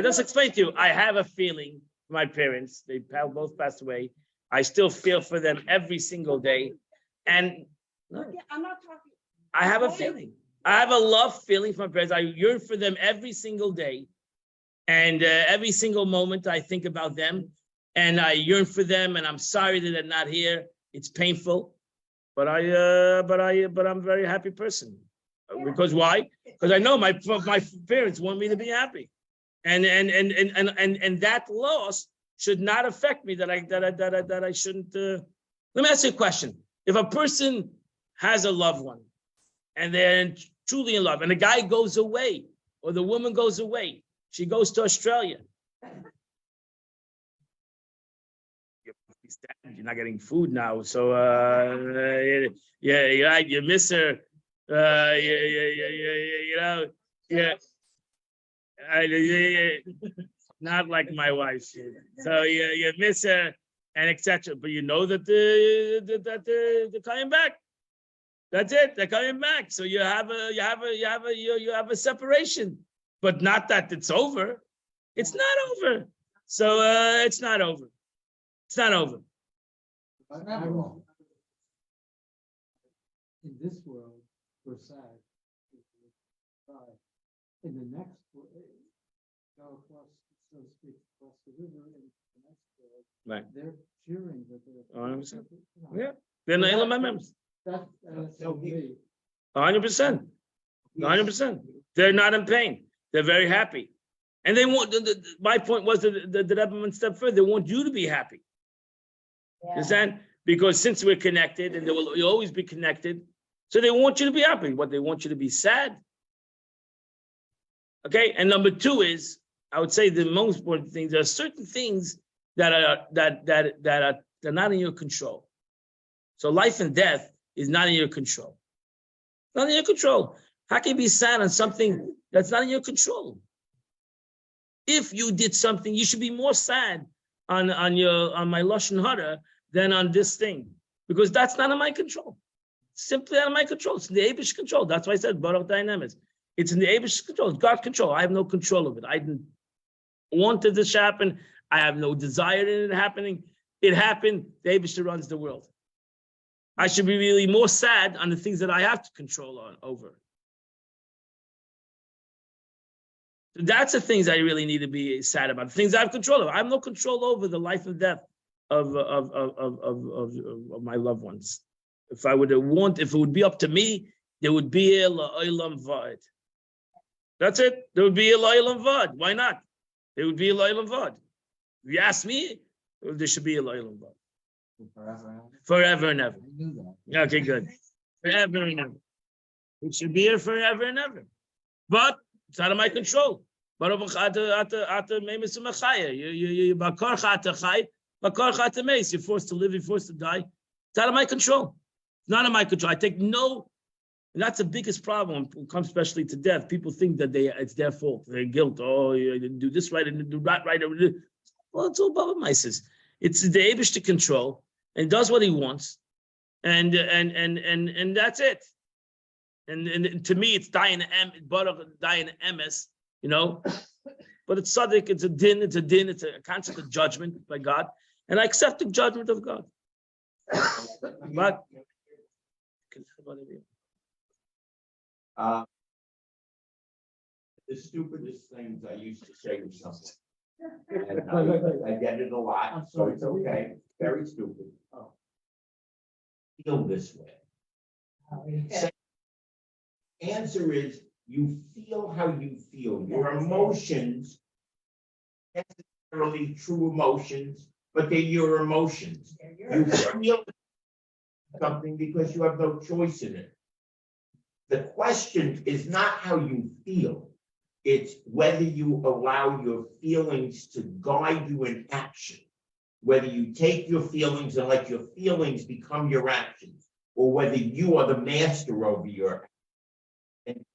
S1: just explained to you, I have a feeling for my parents. They both passed away. I still feel for them every single day. And
S5: I'm not talking.
S1: I have a feeling. I have a love feeling for my parents. I yearn for them every single day. And every single moment I think about them and I yearn for them and I'm sorry that they're not here. It's painful, but I'm a very happy person. Because why? Because I know my parents want me to be happy. And that loss should not affect me that I shouldn't. Let me ask you a question. If a person has a loved one and they're truly in love and the guy goes away or the woman goes away, she goes to Australia. You're not getting food now, so you miss her. Not like my wife. So you miss her and etc. But you know that they're coming back. That's it. They're coming back. So you have a separation, but not that it's over. It's not over. So it's not over. It's not over.
S2: In this world, we're sad. In the next, go across, so to speak, across the river in the next world,
S1: Right.
S2: they're cheering that they're.
S1: 100%. Yeah. They're not ill members.
S2: That's so me.
S1: 100%. 100%. They're not in pain. They're very happy. And they want, my point was that the Rebbe went a step further. They want you to be happy. You understand? Because since we're connected and you'll always be connected, so they want you to be happy. What they want you to be sad. Okay. And number two is, I would say the most important thing, there are certain things that are not in your control. So life and death is not in your control. Not in your control. How can you be sad on something that's not in your control? If you did something, you should be more sad on my Lashon Hara than on this thing, because that's not in my control. Simply out of my control. It's in the Abish control. That's why I said Baruch Dynamics. It's in the Abish control. It's God control. I have no control of it. I didn't want this to happen. I have no desire in it happening. It happened. The Abish runs the world. I should be really more sad on the things that I have to control over. That's the things I really need to be sad about. The things I have control over. I have no control over the life and death of my loved ones. If it would be up to me, there would be a la'olam va'ed. That's it. There would be a la'olam va'ed. Why not? There would be a la'olam va'ed. If you ask me, there should be a la'olam va'ed. Forever and ever.
S2: I knew that.
S1: Okay, good. Forever and ever. It should be here forever and ever. But it's out of my control. You're forced to live, you're forced to die. It's out of my control. It's not in my control. I take no, and that's the biggest problem when it comes especially to death. People think that it's their fault, their guilt. Oh, you didn't do this right, I didn't do that right. Well, it's all Baba Mises. It's the Abish to control and does what he wants. And that's it. And to me, it's dying emes, you know. But it's Sadiq, it's a din, it's a concept of judgment by God. And I accept the judgment of God. But
S6: the stupidest things I used to say to someone. And I get it a lot, so it's okay. Very stupid. Feel this way. Answer is, you feel how you feel. Your emotions, necessarily true emotions, but they're your emotions. You feel something because you have no choice in it. The question is not how you feel. It's whether you allow your feelings to guide you in action. Whether you take your feelings and let your feelings become your actions, or whether you are the master over your actions.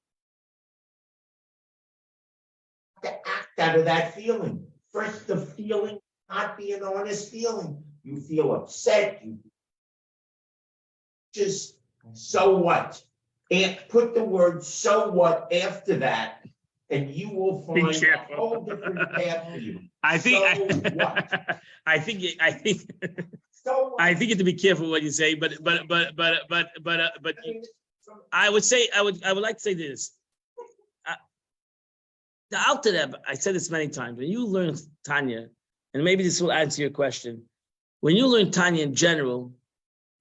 S6: To act out of that feeling. First, the feeling not be an honest feeling. You feel upset, just, so what? And put the word "so what" after that, and you will
S1: Be
S6: find a
S1: careful.
S6: whole different path for you.
S1: I think,
S6: So what?
S1: I think,
S6: So what?
S1: I think you have to be careful what you say, but I would say, I would like to say this. The Alter Rebbe, I said this many times, when you learn Tanya, and maybe this will answer your question. When you learn Tanya in general,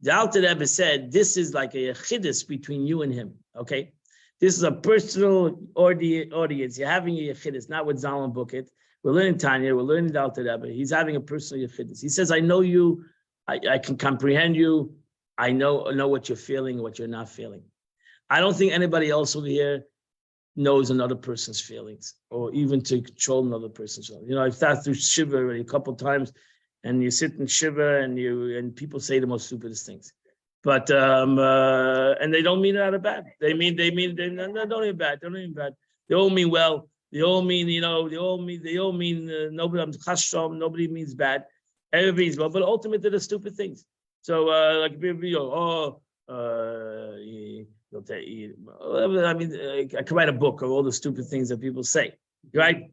S1: the Alter Rebbe said, this is like a chiddush between you and him, okay? This is a personal audience. You're having a chiddush, not with Zalman Buket. We're learning Tanya, we're learning the Alter Rebbe. He's having a personal chiddush. He says, I know you, I can comprehend you. I know what you're feeling, what you're not feeling. I don't think anybody else over here knows another person's feelings, or even to control another person's feelings. You know, I've sat through Shiva already a couple of times, and you sit in Shiva and people say the most stupidest things. But and they don't mean it out of bad. They don't mean bad. They don't mean bad. They all mean well. They all mean, nobody, nobody means bad. Everybody means well, but ultimately they're stupid things. So like people, I mean, I could write a book of all the stupid things that people say, right?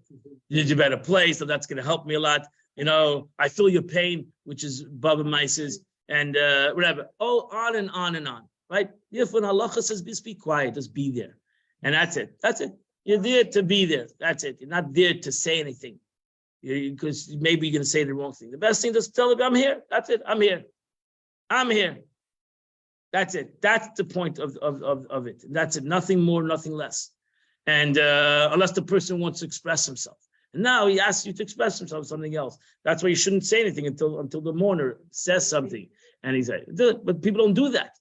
S1: Did you better play? So that's going to help me a lot. You know, I feel your pain, which is Baba Mises, and whatever. Oh, on and on and on, right? If when halacha says, just be quiet, just be there. And that's it. That's it. You're there to be there. That's it. You're not there to say anything. Because maybe you're going to say the wrong thing. The best thing is to tell them, I'm here. That's it. I'm here. I'm here. That's it. That's the point of it. That's it. Nothing more, nothing less. And unless the person wants to express himself. And now he asks you to express himself something else. That's why you shouldn't say anything until the mourner says something. And he's like, but people don't do that.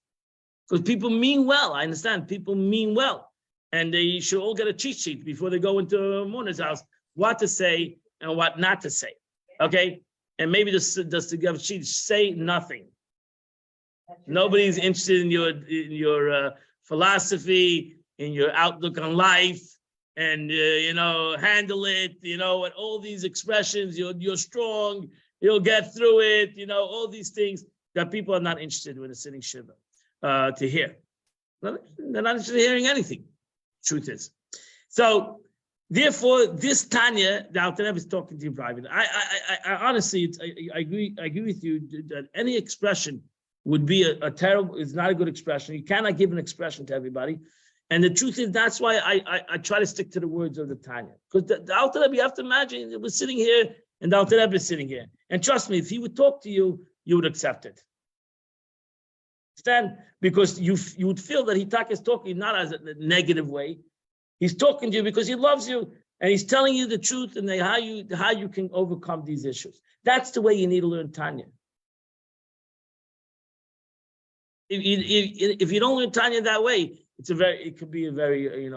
S1: Because people mean well. I understand. People mean well. And they should all get a cheat sheet before they go into a mourner's house, what to say and what not to say. Okay? And maybe just to give a cheat, say nothing. Nobody's interested in your philosophy, in your outlook on life, and handle it. And all these expressions. You're strong. You'll get through it. All these things that people are not interested in a sitting shiva to hear. They're not interested in hearing anything. Truth is, so therefore, this Tanya, the Alter Rebbe is talking to you privately. I honestly, I agree with you that any expression would be a terrible, it's not a good expression. You cannot give an expression to everybody. And the truth is, that's why I try to stick to the words of the Tanya. Because the Alter Rebbe, you have to imagine, it was sitting here, and the Alter Rebbe is sitting here. And trust me, if he would talk to you, you would accept it. Understand? Because you would feel that Hitak is talking not as a negative way. He's talking to you because he loves you, and he's telling you the truth and how you can overcome these issues. That's the way you need to learn Tanya. If you don't learn Tanya that way, it could be a very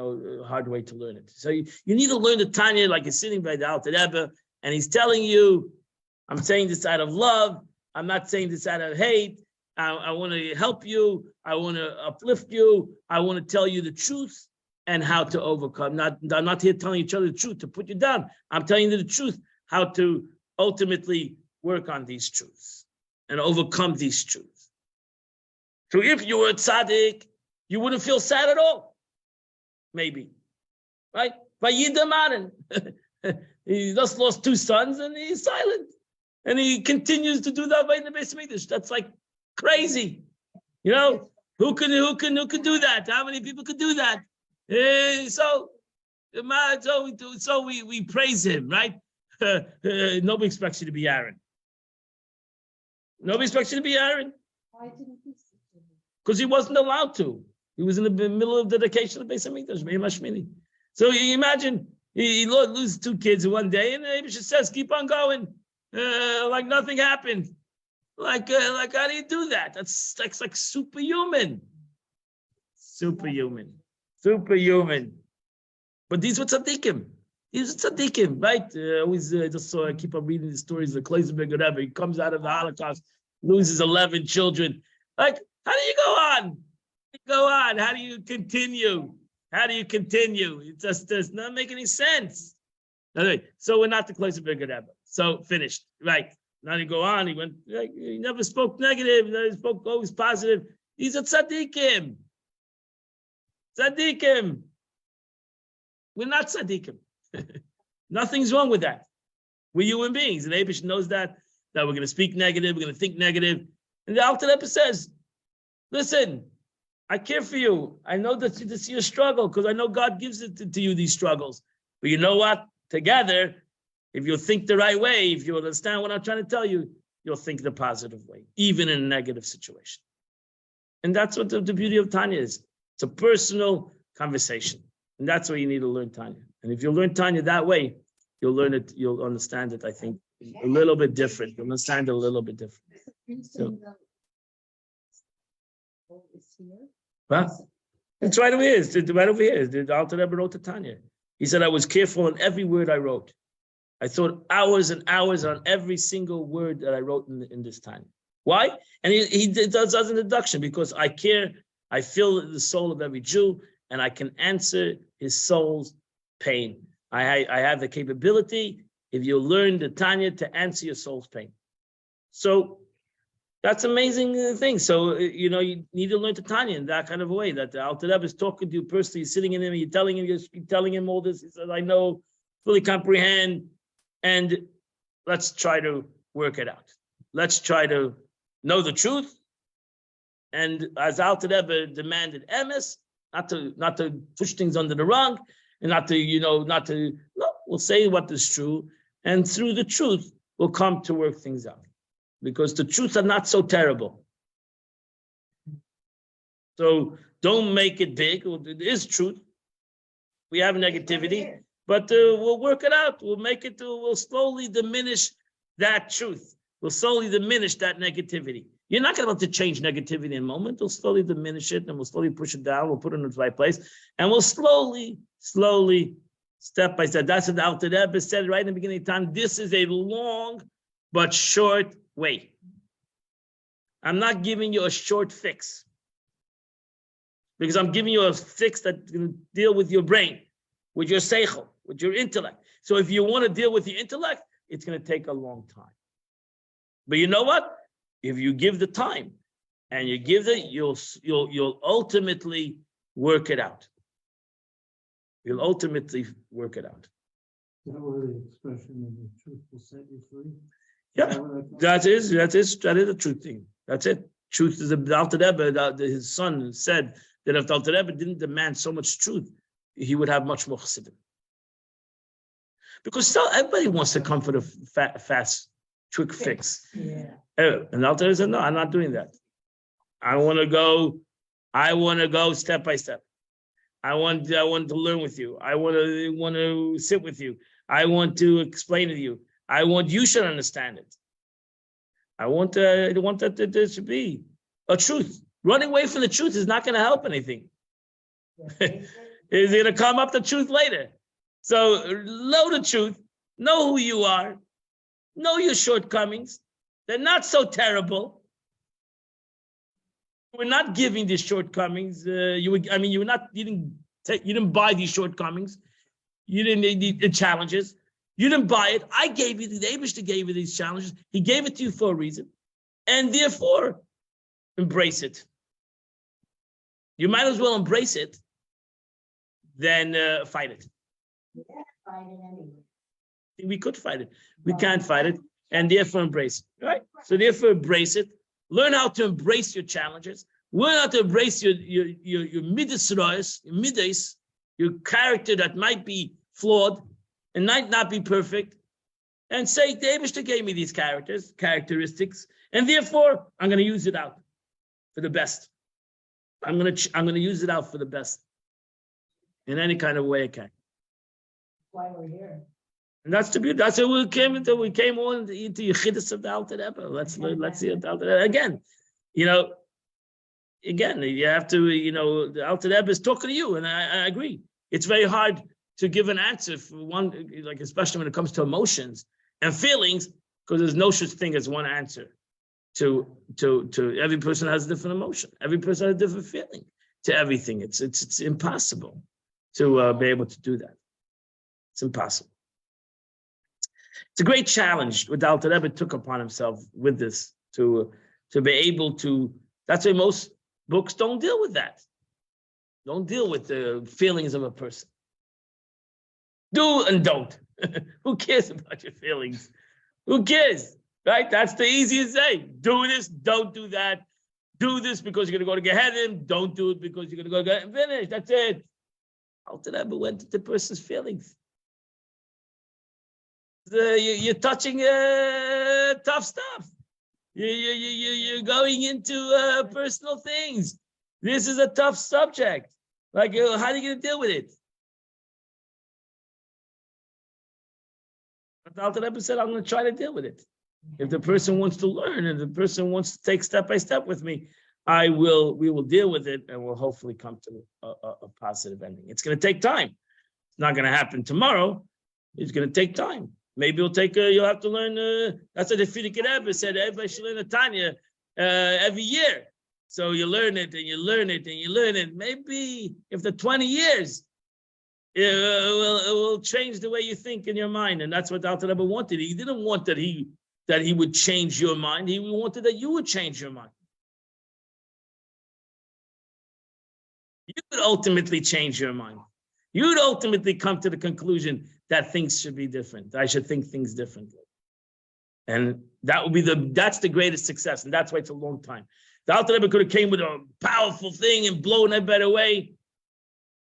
S1: hard way to learn it. So you need to learn the Tanya like you're sitting by the Alter Rebbe, and he's telling you, I'm saying this out of love. I'm not saying this out of hate. I want to help you. I want to uplift you. I want to tell you the truth and how to overcome. I'm not here telling each other the truth to put you down. I'm telling you the truth, how to ultimately work on these truths and overcome these truths. So if you were a tzaddik, you wouldn't feel sad at all. Maybe. Right? He just lost 2 sons and he's silent. And he continues to do that by the Beis Mikdash. That's like crazy. Who can do that? How many people could do that? So we praise him, right? Nobody expects you to be Aaron. Nobody expects you to be Aaron.
S4: Why didn't he?
S1: Because he wasn't allowed to. He was in the middle of dedication of Beis Hamikdash. So you imagine he loses 2 kids in one day, and Abishah says, "Keep on going, like nothing happened." Like how do you do that? That's like superhuman. Superhuman. But these were tzaddikim. Right? I keep on reading the stories of Kloisenberg, whatever. He comes out of the Holocaust, loses 11 children. Like, how do you go on? How do you continue? It just does not make any sense. Anyway, so we're not the Kloisenberg, whatever. So finished. Right. Now he go on. He never spoke negative. He spoke always positive. These are tzaddikim. Tzaddikim. We're not tzaddikim. Nothing's wrong with that. We're human beings, and Abish knows that we're going to speak negative, we're going to think negative. And the Alter Rebbe says, listen, I care for you. I know that this is your struggle because I know God gives it to you, these struggles. But you know what? Together, if you think the right way, if you understand what I'm trying to tell you, you'll think the positive way, even in a negative situation. And that's what the beauty of Tanya is. It's a personal conversation. And that's where you need to learn Tanya. And if you learn Tanya that way, you'll learn it, you'll understand it, I think, a little bit different. You'll understand it a little bit different. So, huh? It's right over here. It's right over here. The Alter Rebbe wrote to Tanya. He said, I was careful on every word I wrote. I thought hours and hours on every single word that I wrote in this time. Why? And he does an introduction because I care. I feel the soul of every Jew, and I can answer his soul's pain. I have the capability, if you learn the Tanya, to answer your soul's pain. So that's amazing thing. So, you need to learn the Tanya in that kind of way, that the Alter Rebbe is talking to you personally, sitting in him, you're telling him all this. He says, I know, fully comprehend, and let's try to work it out. Let's try to know the truth. And as Alter Rebbe demanded emes, not to push things under the rug, and we'll say what is true, and through the truth, we'll come to work things out. Because the truths are not so terrible. So don't make it big. It is truth. We have negativity, but we'll work it out. We'll slowly diminish that truth. We'll slowly diminish that negativity. You're not going to be able to change negativity in a moment. We'll slowly diminish it, and we'll slowly push it down. We'll put it in its right place, and we'll slowly, step by step. That's what the Alter Rebbe said right in the beginning of time. This is a long but short way. I'm not giving you a short fix, because I'm giving you a fix that's going to deal with your brain, with your seichel, with your intellect. So if you want to deal with your intellect, it's going to take a long time. But you know what? If you give the time and you give it, you'll ultimately work it out. You'll ultimately work it out.
S7: That was the expression of the truth will set you free.
S1: Yeah, that is a true thing. That's it. Truth is the Alter Rebbe. His son said that if the Alter Rebbe didn't demand so much truth, he would have much more chassidim. Because still, everybody wants to come for the fast, quick fix.
S4: Yeah.
S1: And the Alter Rebbe said, no, I'm not doing that. I want to go step by step. I want to learn with you. I want to sit with you. I want to explain to you. You should understand it. I want that there should be a truth. Running away from the truth is not going to help anything. It's going to come up the truth later. So know the truth. Know who you are. Know your shortcomings. They're not so terrible. We're not giving these shortcomings. You didn't buy these shortcomings. You didn't need the challenges. You didn't buy it. I gave you, the Eibishter gave you these challenges. He gave it to you for a reason. And therefore, embrace it. You might as well embrace it than fight it.
S3: Fight it anyway.
S1: We could fight it. We can't fight it. And therefore, embrace it. Right? So therefore, embrace it. Learn how to embrace your challenges. Learn how to embrace your midas, your midas, your character that might be flawed and might not be perfect, and say, the Eibishter gave me these characteristics, and therefore I'm going to use it out for the best. I'm going to use it out for the best in any kind of way I can.
S3: That's why we're here.
S1: And that's the beauty. That's what we came into. We came on into Yechidus of the Alter Rebbe. Let's see the Alter Rebbe again. Again, you have to. The Alter Rebbe is talking to you, and I agree. It's very hard to give an answer for one, like especially when it comes to emotions and feelings, because there's no such thing as one answer. To every person has a different emotion. Every person has a different feeling to everything. It's impossible to be able to do that. It's impossible. It's a great challenge what the Alter Rebbe took upon himself with this to be able to. That's why most Books don't deal with that. Don't deal with the feelings of a person. Do and don't. Who cares about your feelings? Who cares? Right? That's the easiest thing. Do this, don't do that. Do this because you're going to go to Gehenna. Don't do it because you're going to go to Gehenna. Finish. That's it. Alter Rebbe went to the person's feelings. You're touching tough stuff. You're going into personal things. This is a tough subject. Like, how are you going to deal with it? But Alter Rebbe said, I'm going to try to deal with it. If the person wants to learn and the person wants to take step by step with me, we will deal with it and we'll hopefully come to a positive ending. It's going to take time. It's not going to happen tomorrow. It's going to take time. Maybe you'll have to learn, that's what the Frierdiker Rebbe said, everybody should learn a Tanya every year. So you learn it and you learn it and you learn it. Maybe if the 20 years, it will change the way you think in your mind. And that's what Alter Rebbe wanted. He didn't want that he would change your mind. He wanted that you would change your mind. You would ultimately change your mind. You would ultimately come to the conclusion that things should be different. I should think things differently. And that would be that's the greatest success. And that's why it's a long time. The Alter Rebbe could have came with a powerful thing and blown everybody away.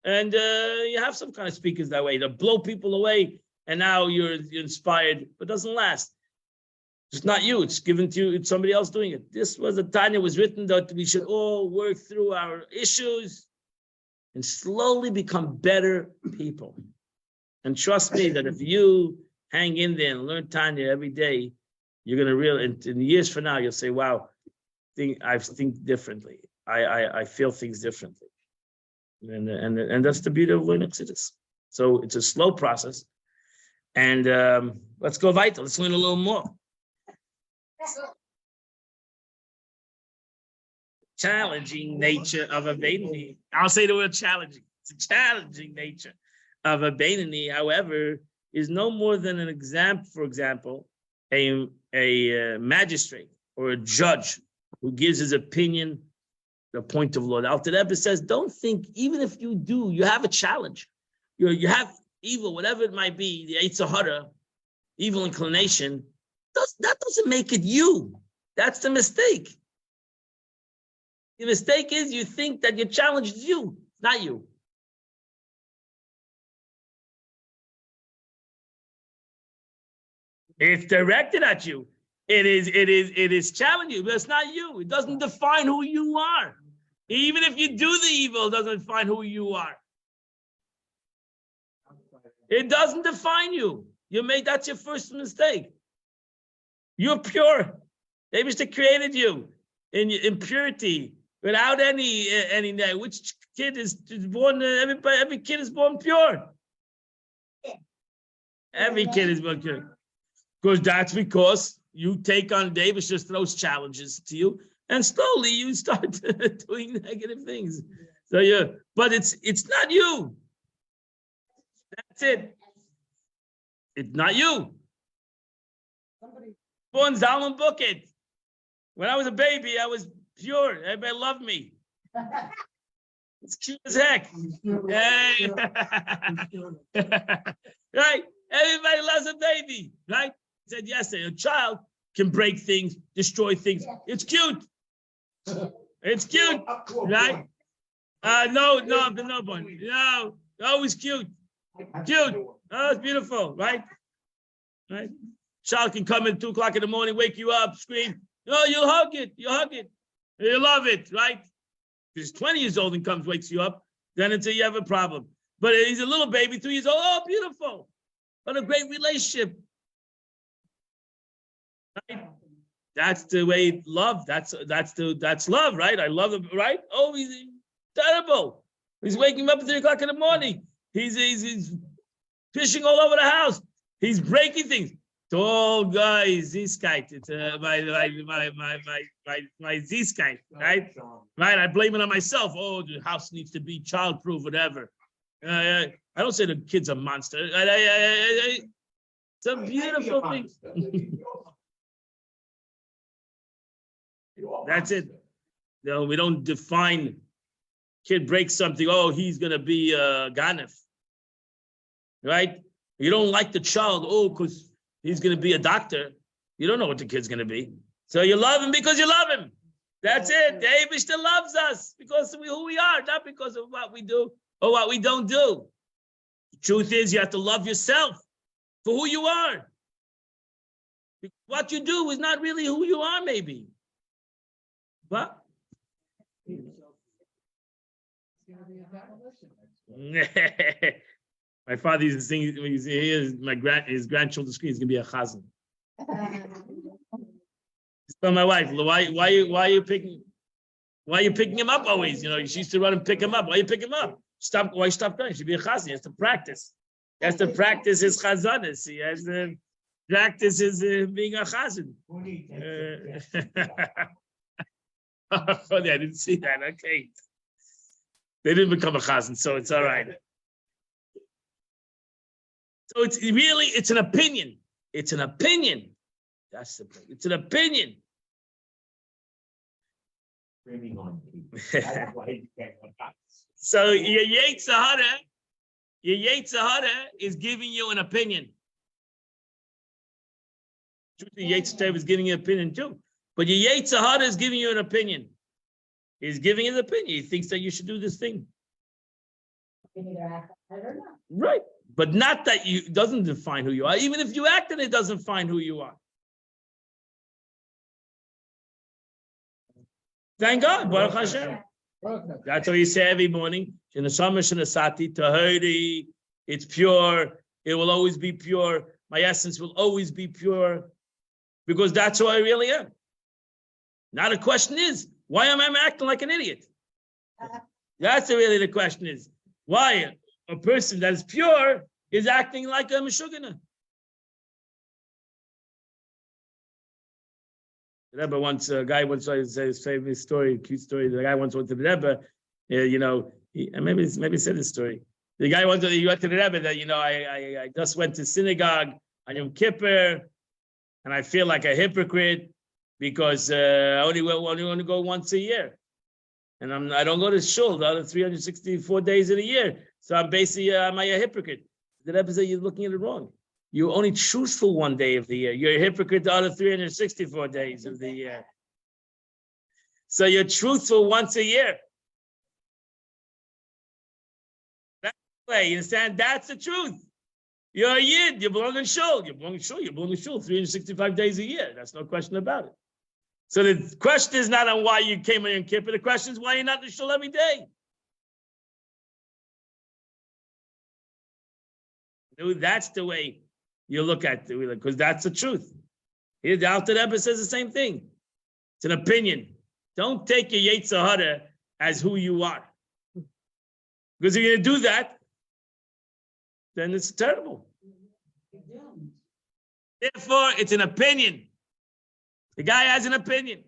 S1: And you have some kind of speakers that way to blow people away. And now you're inspired, but it doesn't last. It's not you. It's given to you. It's somebody else doing it. This was the Tanya was written that we should all work through our issues and slowly become better people. And trust me that if you hang in there and learn Tanya every day, you're going to realize in years from now, you'll say, wow, I think differently. I feel things differently. And that's the beauty of learning Exodus. So it's a slow process. And let's go weiter. Let's learn a little more. Challenging nature of a Beinoni. I'll say the word challenging. It's a challenging nature of a Beinoni, however, is no more than an example, for example, a magistrate or a judge who gives his opinion, the point of law. The Alter Rebbe says, don't think, even if you do, you have a challenge. You have evil, whatever it might be, the Yetzer Hara, evil inclination, that doesn't make it you. That's the mistake. The mistake is you think that your challenge is you, not you. It's directed at you. It is challenging you, but it's not you. It doesn't define who you are. Even if you do the evil, it doesn't define who you are. It doesn't define you. That's your first mistake. You're pure. They must have created you in purity, without any. Which kid is born? Every kid is born pure. Every kid is born pure. Because you take on David, just throws challenges to you, and slowly you start doing negative things. So but it's not you. That's it. It's not you. Born Zalman Bucket. When I was a baby, I was pure. Everybody loved me. It's cute as heck. Hey. Right? Everybody loves a baby, right? I said yesterday, a child can break things, destroy things. It's cute. It's cute, right? No, one. No, always cute. Cute. Oh, it's beautiful, right? Right? Child can come in 2 o'clock in the morning, wake you up, scream. No, you'll hug it. You love it, right? If he's 20 years old and comes, wakes you up, then until you have a problem. But he's a little baby, 2 years old. Oh, beautiful. What a great relationship. Right? That's the way love. That's love, right? I love him, right? Oh, he's terrible. He's waking up at 3 o'clock in the morning. He's fishing all over the house. He's breaking things. Tall guy, Ziskite. It's my Ziskite, right? Right. I blame it on myself. Oh, the house needs to be childproof, whatever. I don't say the kid's a monster. It's a beautiful thing. That's it. we don't define. Kid breaks something. Oh, he's gonna be a ganef, right? You don't like the child. Oh, because he's gonna be a doctor. You don't know what the kid's gonna be. So you love him because you love him. That's it. The Eibishter loves us because of who we are, not because of what we do or what we don't do. The truth is, you have to love yourself for who you are. What you do is not really who you are, maybe. But
S2: It's gonna be a demolition.
S1: my father used to sing. His grandchildren scream. He's gonna be a chazan. Tell my wife, why are you picking him up always? You know, she used to run and pick him up. Why you pick him up? Why stop going? He should be a chazan. He has to practice. He has to practice his chazanis. He has to practice his being a chazan. Funny, I didn't see that. Okay. They didn't become a chazan, so it's all right. So it's an opinion. It's an opinion. That's the point. It's an opinion.
S6: Screaming on people. That's why you can't look up.
S1: So your Yetzer Hara is giving you an opinion. The Yetzer Tov is giving you an opinion too. But your Yetzer Hara is giving you an opinion. He's giving you an opinion. He thinks that you should do this thing. Right. But not that doesn't define who you are. Even if you act and it doesn't define who you are. Thank God. Baruch Hashem. That's what you say every morning. It's pure. It will always be pure. My essence will always be pure. Because that's who I really am. Now the question is, why am I acting like an idiot? That's really the question is. Why a person that is pure is acting like a meshugana? The Rebbe once, a guy once said his favorite story, cute story. The guy once went to the Rebbe, maybe said this story. The guy went to the Rebbe that, I just went to synagogue on Yom Kippur, and I feel like a hypocrite because I only want to go once a year. And I don't go to shul the other 364 days in a year. So I'm basically, am I a hypocrite? The Rebbe said, you're looking at it wrong. You're only truthful one day of the year. You're a hypocrite the other 364 days of the year. So you're truthful once a year. That's the way, you understand? That's the truth. You're a yid. You belong in shul. You belong in shul. 365 days a year. That's no question about it. So the question is not on why you came on Yom Kippur. The question is why you're not in shul every day. That's the way you look at it, because that's the truth. Here, the Alter Rebbe says the same thing. It's an opinion. Don't take your Yetzer Hara as who you are. Because if you're going to do that, then it's terrible. Therefore, it's an opinion. The guy has an opinion.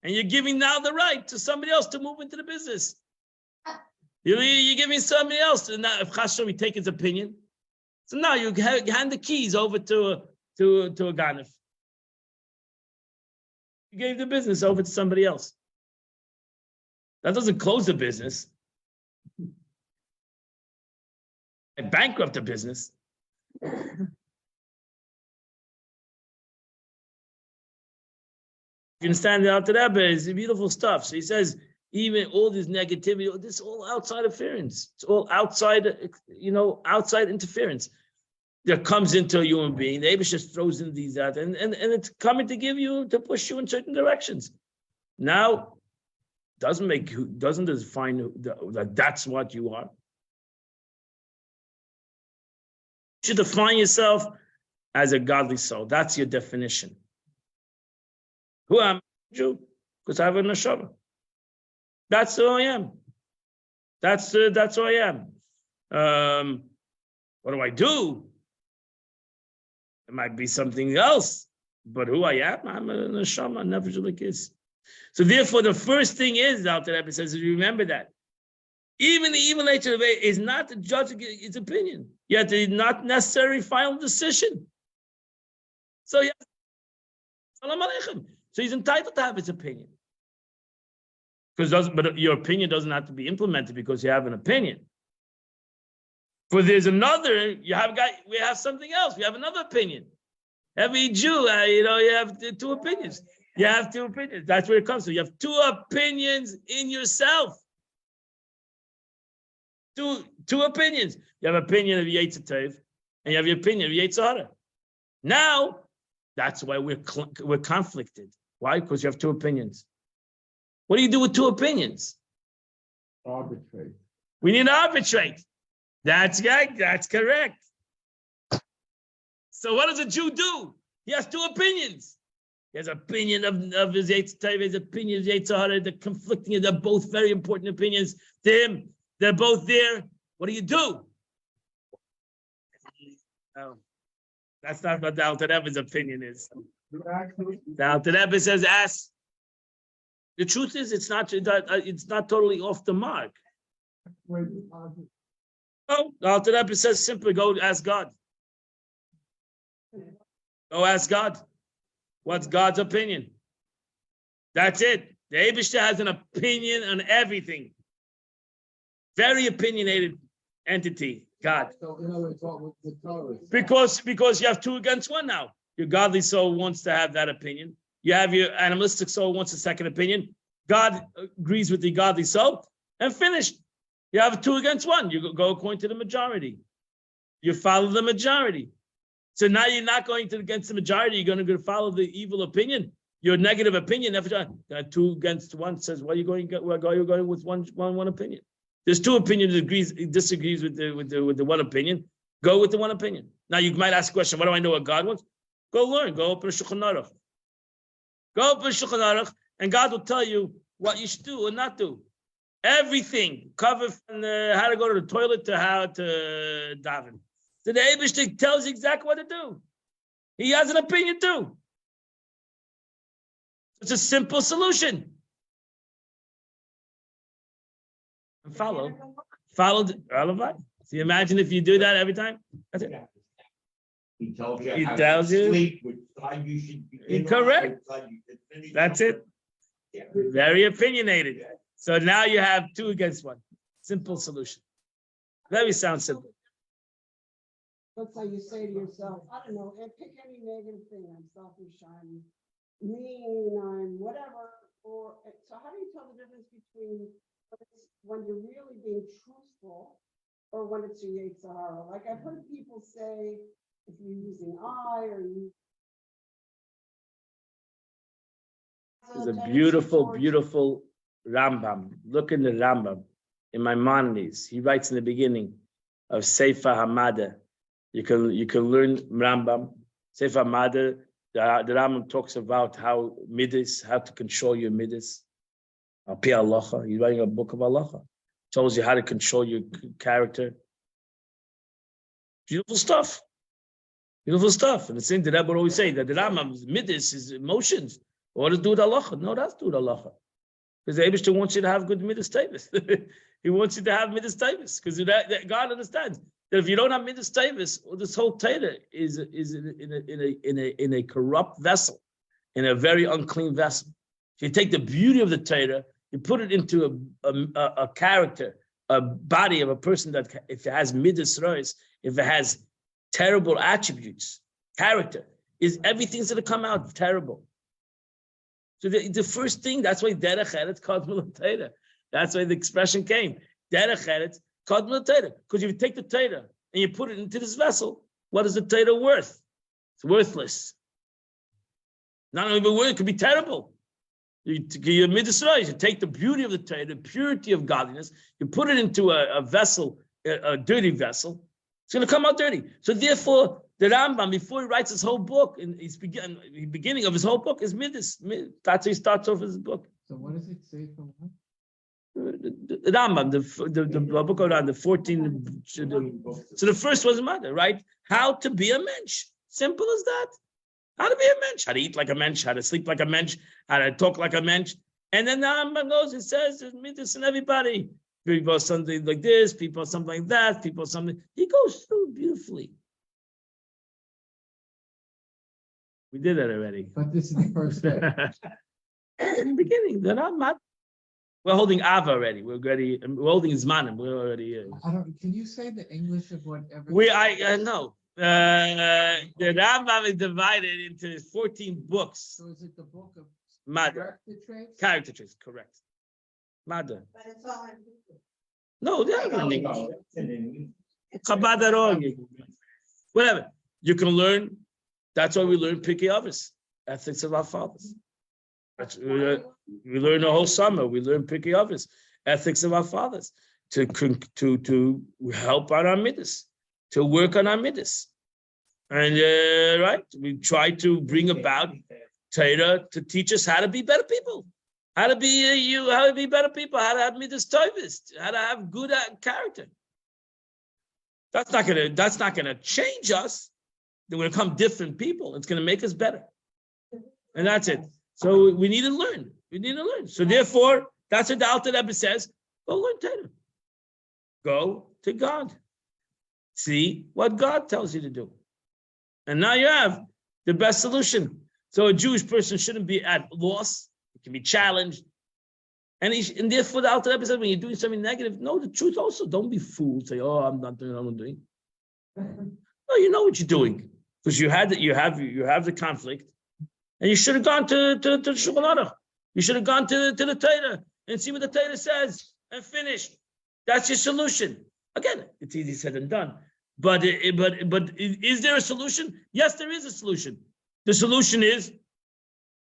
S1: And you're giving now the right to somebody else to move into the business. You're giving somebody else. And now, if Chashon, we take his opinion. So now you hand the keys over to a ganef. You gave the business over to somebody else. That doesn't close the business. It bankrupt the business. You understand the Alter Rebbe is beautiful stuff. So he says, even all this negativity, this is all outside interference. It's all outside interference that comes into a human being. The Eibush just throws in these out, and it's coming to push you in certain directions. Now, doesn't define that that's what you are. You should define yourself as a godly soul. That's your definition. Who am I? Jew, because I have a neshama. That's who I am. That's who I am. What do I do? It might be something else, but who I am, I'm a neshama, never kiss. So therefore, the first thing is, Alter Rebbe says, remember that. Even the evil nature of it is not to judge its opinion. Yet it's not necessary final decision. So yes, salam aleichem. So he's entitled to have his opinion. But your opinion doesn't have to be implemented because you have an opinion. But there's another, we have something else. We have another opinion. Every Jew, you have two opinions. You have two opinions. That's where it comes from. You have two opinions in yourself. Two opinions. You have opinion of Yetzer Tov, and you have your opinion of Yetzer Hara. Now, that's why we're conflicted. Why? Because you have two opinions. What do you do with two opinions?
S2: Arbitrate.
S1: We need to arbitrate. That's right. That's correct. So what does a Jew do? He has two opinions. He has opinion of his Yetzer Tov, his opinion of Yetzer Hara. They're conflicting. They're both very important opinions to him. They're both there. What do? Oh, that's not what the Alter Rebbe's opinion is. The Alter Rebbe says, ask. The truth is, it's not totally off the mark. Oh, the Alter Rebbe says simply, go ask God. Go ask God. What's God's opinion? That's it. The Eibishter has an opinion on everything. Very opinionated entity, God.
S2: So in other words, what was the Torah?
S1: Because you have two against one now. Your godly soul wants to have that opinion. You have your animalistic soul wants a second opinion. God agrees with the godly soul, and finished. You have two against one. You go according to the majority. You follow the majority. So now you're not going against the majority. You're going to follow the evil opinion. Your negative opinion every time. Two against one says, why are you going with one opinion? There's two opinions that disagrees with the one opinion. Go with the one opinion. Now you might ask a question, what do I know what God wants? Go learn. Go open a Shulchan Aruch. Go open a Shulchan Aruch, and God will tell you what you should do or not do. Everything. Cover from how to go to the toilet to how to daven. So the Eibishter tells you exactly what to do. He has an opinion too. It's a simple solution. And follow the Alavai. So you imagine if you do that every time? That's it.
S6: He tells you.
S1: He
S6: how
S1: tells
S6: to
S1: you.
S6: sleep, which side you should begin on,
S1: Correct.
S6: which side you should finish
S1: That's
S6: on.
S1: it. Very opinionated. So now you have two against one. Simple solution. Very sound simple.
S5: Let's say you say to yourself, I don't know, pick any negative thing, I'm selfish, I'm mean, I'm whatever, so how do you tell the difference between when you're really being truthful or when it's your Yetzer Hara? Like I've heard people say, if you're using I or you.
S1: There's a beautiful Rambam. Look in the Rambam, in Maimonides. He writes in the beginning of Sefer Hamada. You can learn Rambam. Sefer Hamada, the Rambam talks about how midas, how to control your midas. Pi Halacha. He's writing a book of Halacha. Tells you how to control your character. Beautiful stuff. Beautiful stuff. And the thing that Rebbe would always say that the Rambam's midas is emotions. What does do with halacha? No, that's do with halacha. Because the Eibishter wants you to have good midas tavis. He wants you to have midas tavis. Because God understands that if you don't have midas tavis, well, this whole Torah is in a corrupt vessel, in a very unclean vessel. If you take the beauty of the Torah, you put it into a character, a body of a person that if it has midas rois, if it has terrible attributes, character, everything's going to come out terrible. So the first thing, that's why derech eretz kadmul Torah. That's why the expression came. Derech eretz kadmul Torah. Because if you take the Torah and you put it into this vessel, what is the Torah worth? It's worthless. Not even worth, it could be terrible. You midas rois, you take the beauty of the Torah, the purity of godliness, you put it into a vessel, a dirty vessel, it's going to come out dirty. So therefore, the Rambam, before he writes his whole book, in the beginning of his whole book is midas. That's how he starts off his book.
S2: So what does it say for what?
S1: The Rambam, the book around the 14. So the first was mother, right? How to be a mensch. Simple as that. How to be a mensch. How to eat like a mensch. How to sleep like a mensch. How to talk like a mensch. And then the Rambam goes and says, there's midas in everybody. People something like this, people something like that, people something. He goes through beautifully. We did that already.
S2: But this is the first step.
S1: In the beginning, they're not mad. We're holding Ava already. We're holding Zmanim. We're already.
S2: I don't, can you say the English of whatever?
S1: I know. The Rambam is divided into 14 books.
S2: So is it the book of
S1: Mother.
S2: character traits?
S1: Character traits, correct. Mother.
S5: But it's all in.
S1: No, they're not in English. Chabad. Whatever. You can learn. That's why we learn Pirkei Avos, ethics of our fathers. We learn the whole summer. We learn Pirkei Avos, ethics of our fathers, to help out our midas, to work on our midas. And right, we try to bring about Torah to teach us how to be better people, how to be better people, how to have midas tovus, how to have good character. That's not gonna change us. They're gonna come different people. It's gonna make us better, and that's it. So we need to learn. We need to learn. So therefore, that's what the Alter Rebbe says. Go learn Torah. Go to God. See what God tells you to do. And now you have the best solution. So a Jewish person shouldn't be at loss. It can be challenged. And therefore the Alter Rebbe says, when you're doing something negative, know the truth also. Don't be fooled. Say, oh, I'm not doing what I'm doing. No, you know what you're doing. Because you have the conflict. And you should have gone to Shulchan Aruch. You should have gone to the Torah and see what the Torah says and finished. That's your solution. Again, it's easy said and done. But is there a solution? Yes, there is a solution. The solution is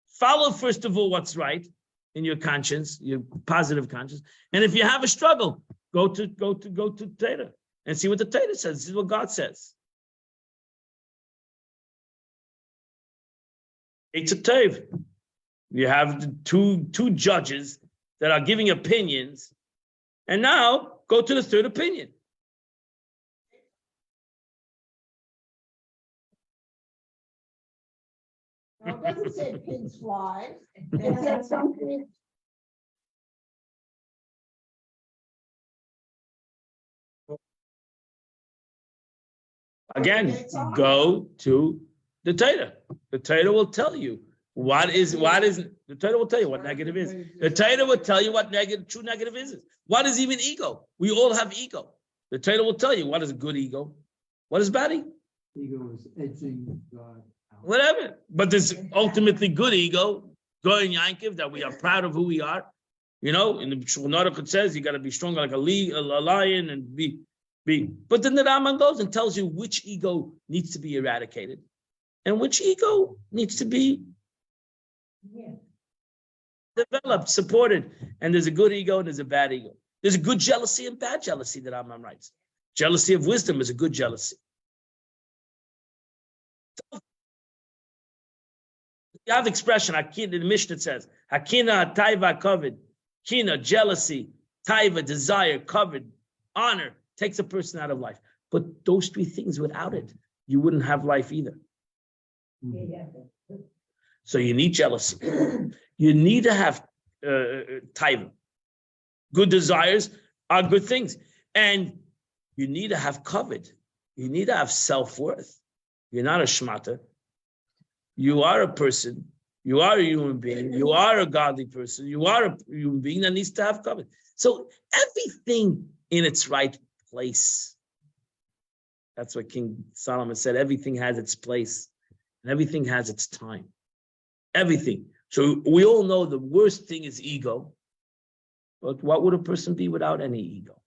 S1: follow first of all what's right in your conscience, your positive conscience. And if you have a struggle, go to Torah and see what the Torah says. This is what God says. It's a tov. You have the two judges that are giving opinions, and now go to the third opinion.
S5: No, it doesn't say pigs fly. It says something.
S1: Again, go to the Torah. The Torah will tell you what is the Torah will tell you what negative is. The Torah will tell you what true negative is. What is even ego? We all have ego. The Torah will tell you what is good ego, what is bad ego.
S7: Ego is edging God out.
S1: Whatever. But there's ultimately good ego, going Yankiv, that we are proud of who we are. You know, in the Shulchan Aruch it says you got to be strong like a lion and be. But then the Rambam goes and tells you which ego needs to be eradicated and which ego needs to be developed, supported. And there's a good ego and there's a bad ego. There's a good jealousy and bad jealousy that Rambam writes. Jealousy of wisdom is a good jealousy. You have the expression, the Mishnah says, Hakina, Taiva, covered. Kina, jealousy, Taiva, desire, covered, honor, takes a person out of life. But those three things, without it, you wouldn't have life either. So you need jealousy. You need to have taiva. Good desires are good things. And you need to have covet. You need to have self-worth. You're not a shmata. You are a person. You are a human being. You are a godly person. You are a human being that needs to have covet. So everything in its right place. That's what King Solomon said. Everything has its place. And everything has its time. Everything. So we all know the worst thing is ego. But what would a person be without any ego?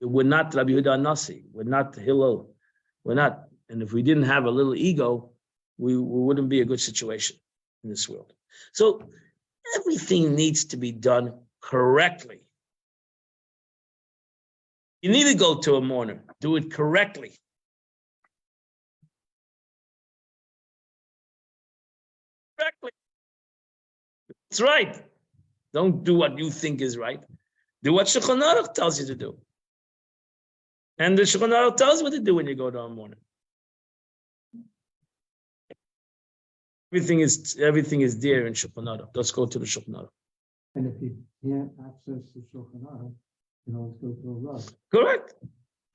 S1: We're not Rabbi Yehuda Nasi. We're not Hillel. We're not. And if we didn't have a little ego, we wouldn't be a good situation in this world. So everything needs to be done correctly. You need to go to a mourner. Do it correctly. Correctly. That's right. Don't do what you think is right. Do what Shulchan Aruch tells you to do. And the Shulchan Aruch tells you what to do when you go to a mourner. Everything is there in Shulchan Aruch. Let's go to the Shulchan Aruch.
S7: And if you can't access the Shulchan Aruch, you can always go to a Rav.
S1: Correct.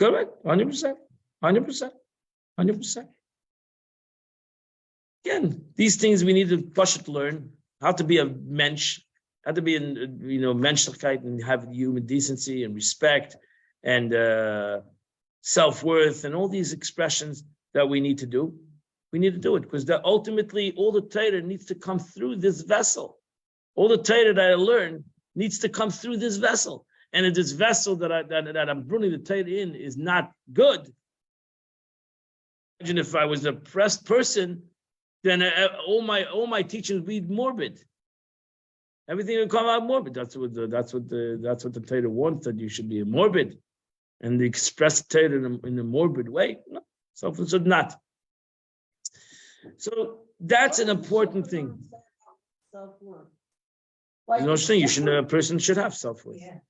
S1: 100%. Again, these things we need to push it, learn. how to be a mensch, how to be in, menschlichkeit and have human decency and respect and self-worth and all these expressions that we need to do. We need to do it because ultimately all the Torah needs to come through this vessel. All the Torah that I learn needs to come through this vessel. And if this vessel that I'm bringing the Torah in is not good, imagine if I was a oppressed person, then all my teachings would be morbid. Everything would come out morbid. That's what the Torah wants, that you should be morbid, and express the Torah in a morbid way. No, so it should not. So that's an important thing.
S5: Self-worth.
S1: There's no thing. A person should have self-worth.
S5: Hey,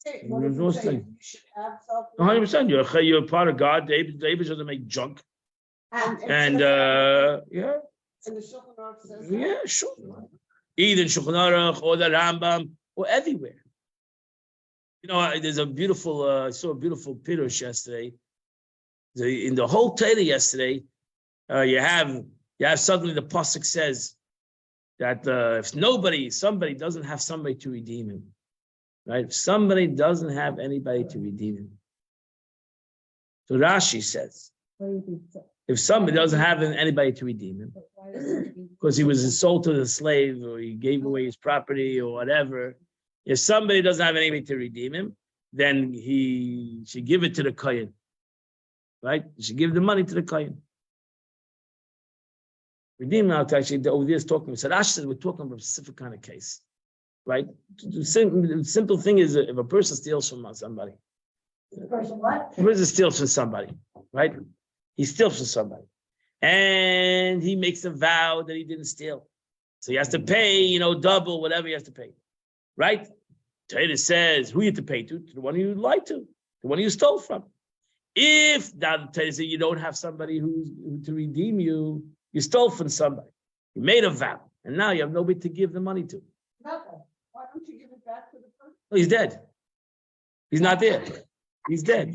S1: There's
S5: what did
S1: no
S5: you say?
S1: thing.
S5: You should have self-worth.
S1: 100%. You're a part of God. David doesn't make junk. And yeah.
S5: And the Shulchan Aruch says.
S1: Yeah, sure. Either in Shulchan Aruch or the Rambam or everywhere. There's a beautiful, I saw a beautiful pirush yesterday. In the whole Torah yesterday, you have suddenly the pasuk says that if somebody doesn't have somebody to redeem him, right? If somebody doesn't have anybody to redeem him. So Rashi says, if somebody doesn't have anybody to redeem him, because he was sold to the slave or he gave away his property or whatever, if somebody doesn't have anybody to redeem him, then he should give it to the kohen, right? He should give the money to the kohen. Redeem now, actually, over there is talking. So Rashi says we're talking about a specific kind of case, right? The simple thing is if a person steals from somebody.
S3: The person what?
S1: A person steals from somebody, right? He steals from somebody. And he makes a vow that he didn't steal. So he has to pay, double, whatever he has to pay. Right? Torah says, who you have to pay to? To the one you lied to, the one you stole from. If that Torah says you don't have somebody who to redeem you, you stole from somebody. You made a vow, and now you have nobody to give the money to.
S5: Nothing. Why don't you give it back to the person?
S1: Oh, he's dead. He's not there. He's dead.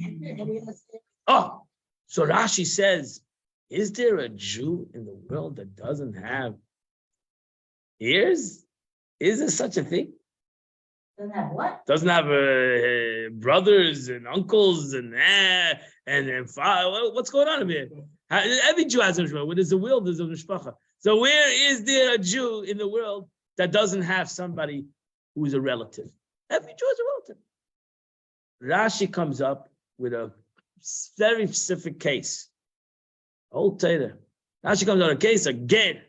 S1: Oh, so Rashi says, is there a Jew in the world that doesn't have ears? Is there such a thing?
S3: Doesn't have what?
S1: Doesn't have brothers and uncles and father. What's going on over here? Every Jew has a mishpacha. When there's a will, there's a mishpacha. So where is there a Jew in the world that doesn't have somebody who is a relative? Every Jew is a relative. Rashi comes up with a very specific case. Old Torah. Rashi comes out a case of ger.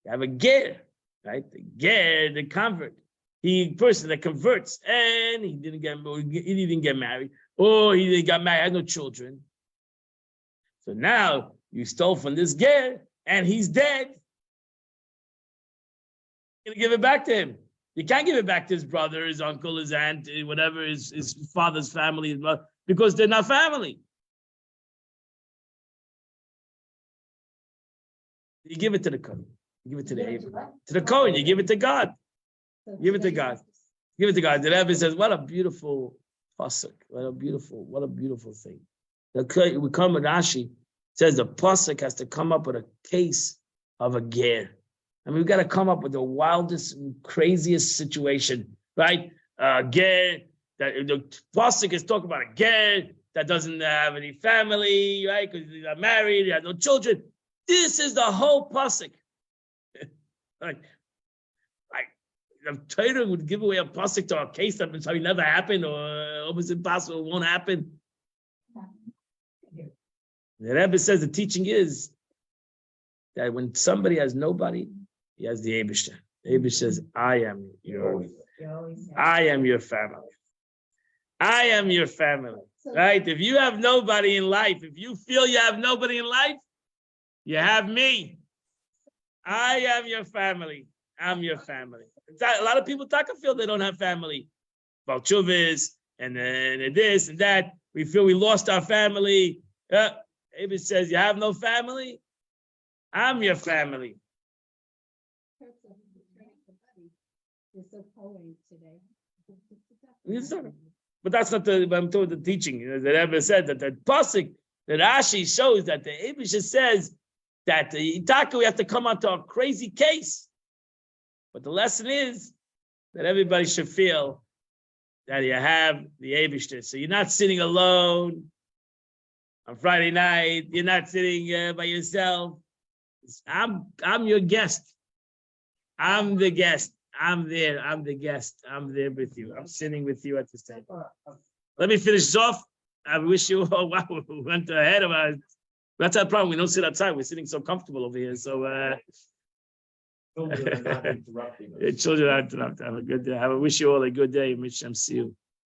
S1: You have a ger, right? The ger, the convert. Person that converts and he didn't get married, or he didn't get married, had no children. So now you stole from this ger and he's dead. You're gonna give it back to him. You can't give it back to his brother, his uncle, his aunt, whatever, his father's family, because they're not family. You give it to the Kohen. You give it to the Abraham. To the Kohen, you give it to God. Give it to God. Give it to God. The Rebbe says, what a beautiful pasuk. What a beautiful thing. We come with Rashi, says the pasuk has to come up with a case of a ger. I mean, we've got to come up with the wildest, craziest situation, right? Ger, that the pasuk is talking about a ger that doesn't have any family, right? Because he's not married, he has no children. This is the whole pasuk. Like, if Torah would give away a pasuk to a case that probably never happened or almost impossible, won't happen. The Rebbe says the teaching is that when somebody has nobody, he has the Eibishter. The Eibishter says, I am your family. I am your family. Right? If you have nobody in life, if you feel you have nobody in life, you have me. I am your family. I'm your family. A lot of people feel they don't have family. About chuvis and then this and that. We feel we lost our family. David says, you have no family? I'm your family. But that's not I'm told the teaching. The Rebbe said that the pasuk, that Rashi shows that the Eibishter says that the Itaka, we have to come onto a crazy case. But the lesson is that everybody should feel that you have the Eibishter. So you're not sitting alone on Friday night. You're not sitting by yourself. I'm your guest. I'm the guest. I'm there. I'm the guest. I'm there with you. I'm sitting with you at this table. Let me finish this off. I wish you all, wow, we went ahead of us. That's our problem. We don't sit outside. We're sitting so comfortable over here. So,
S6: Children are not interrupting us.
S1: children are interrupted. Have a good day. I wish you all a good day. Mish see you.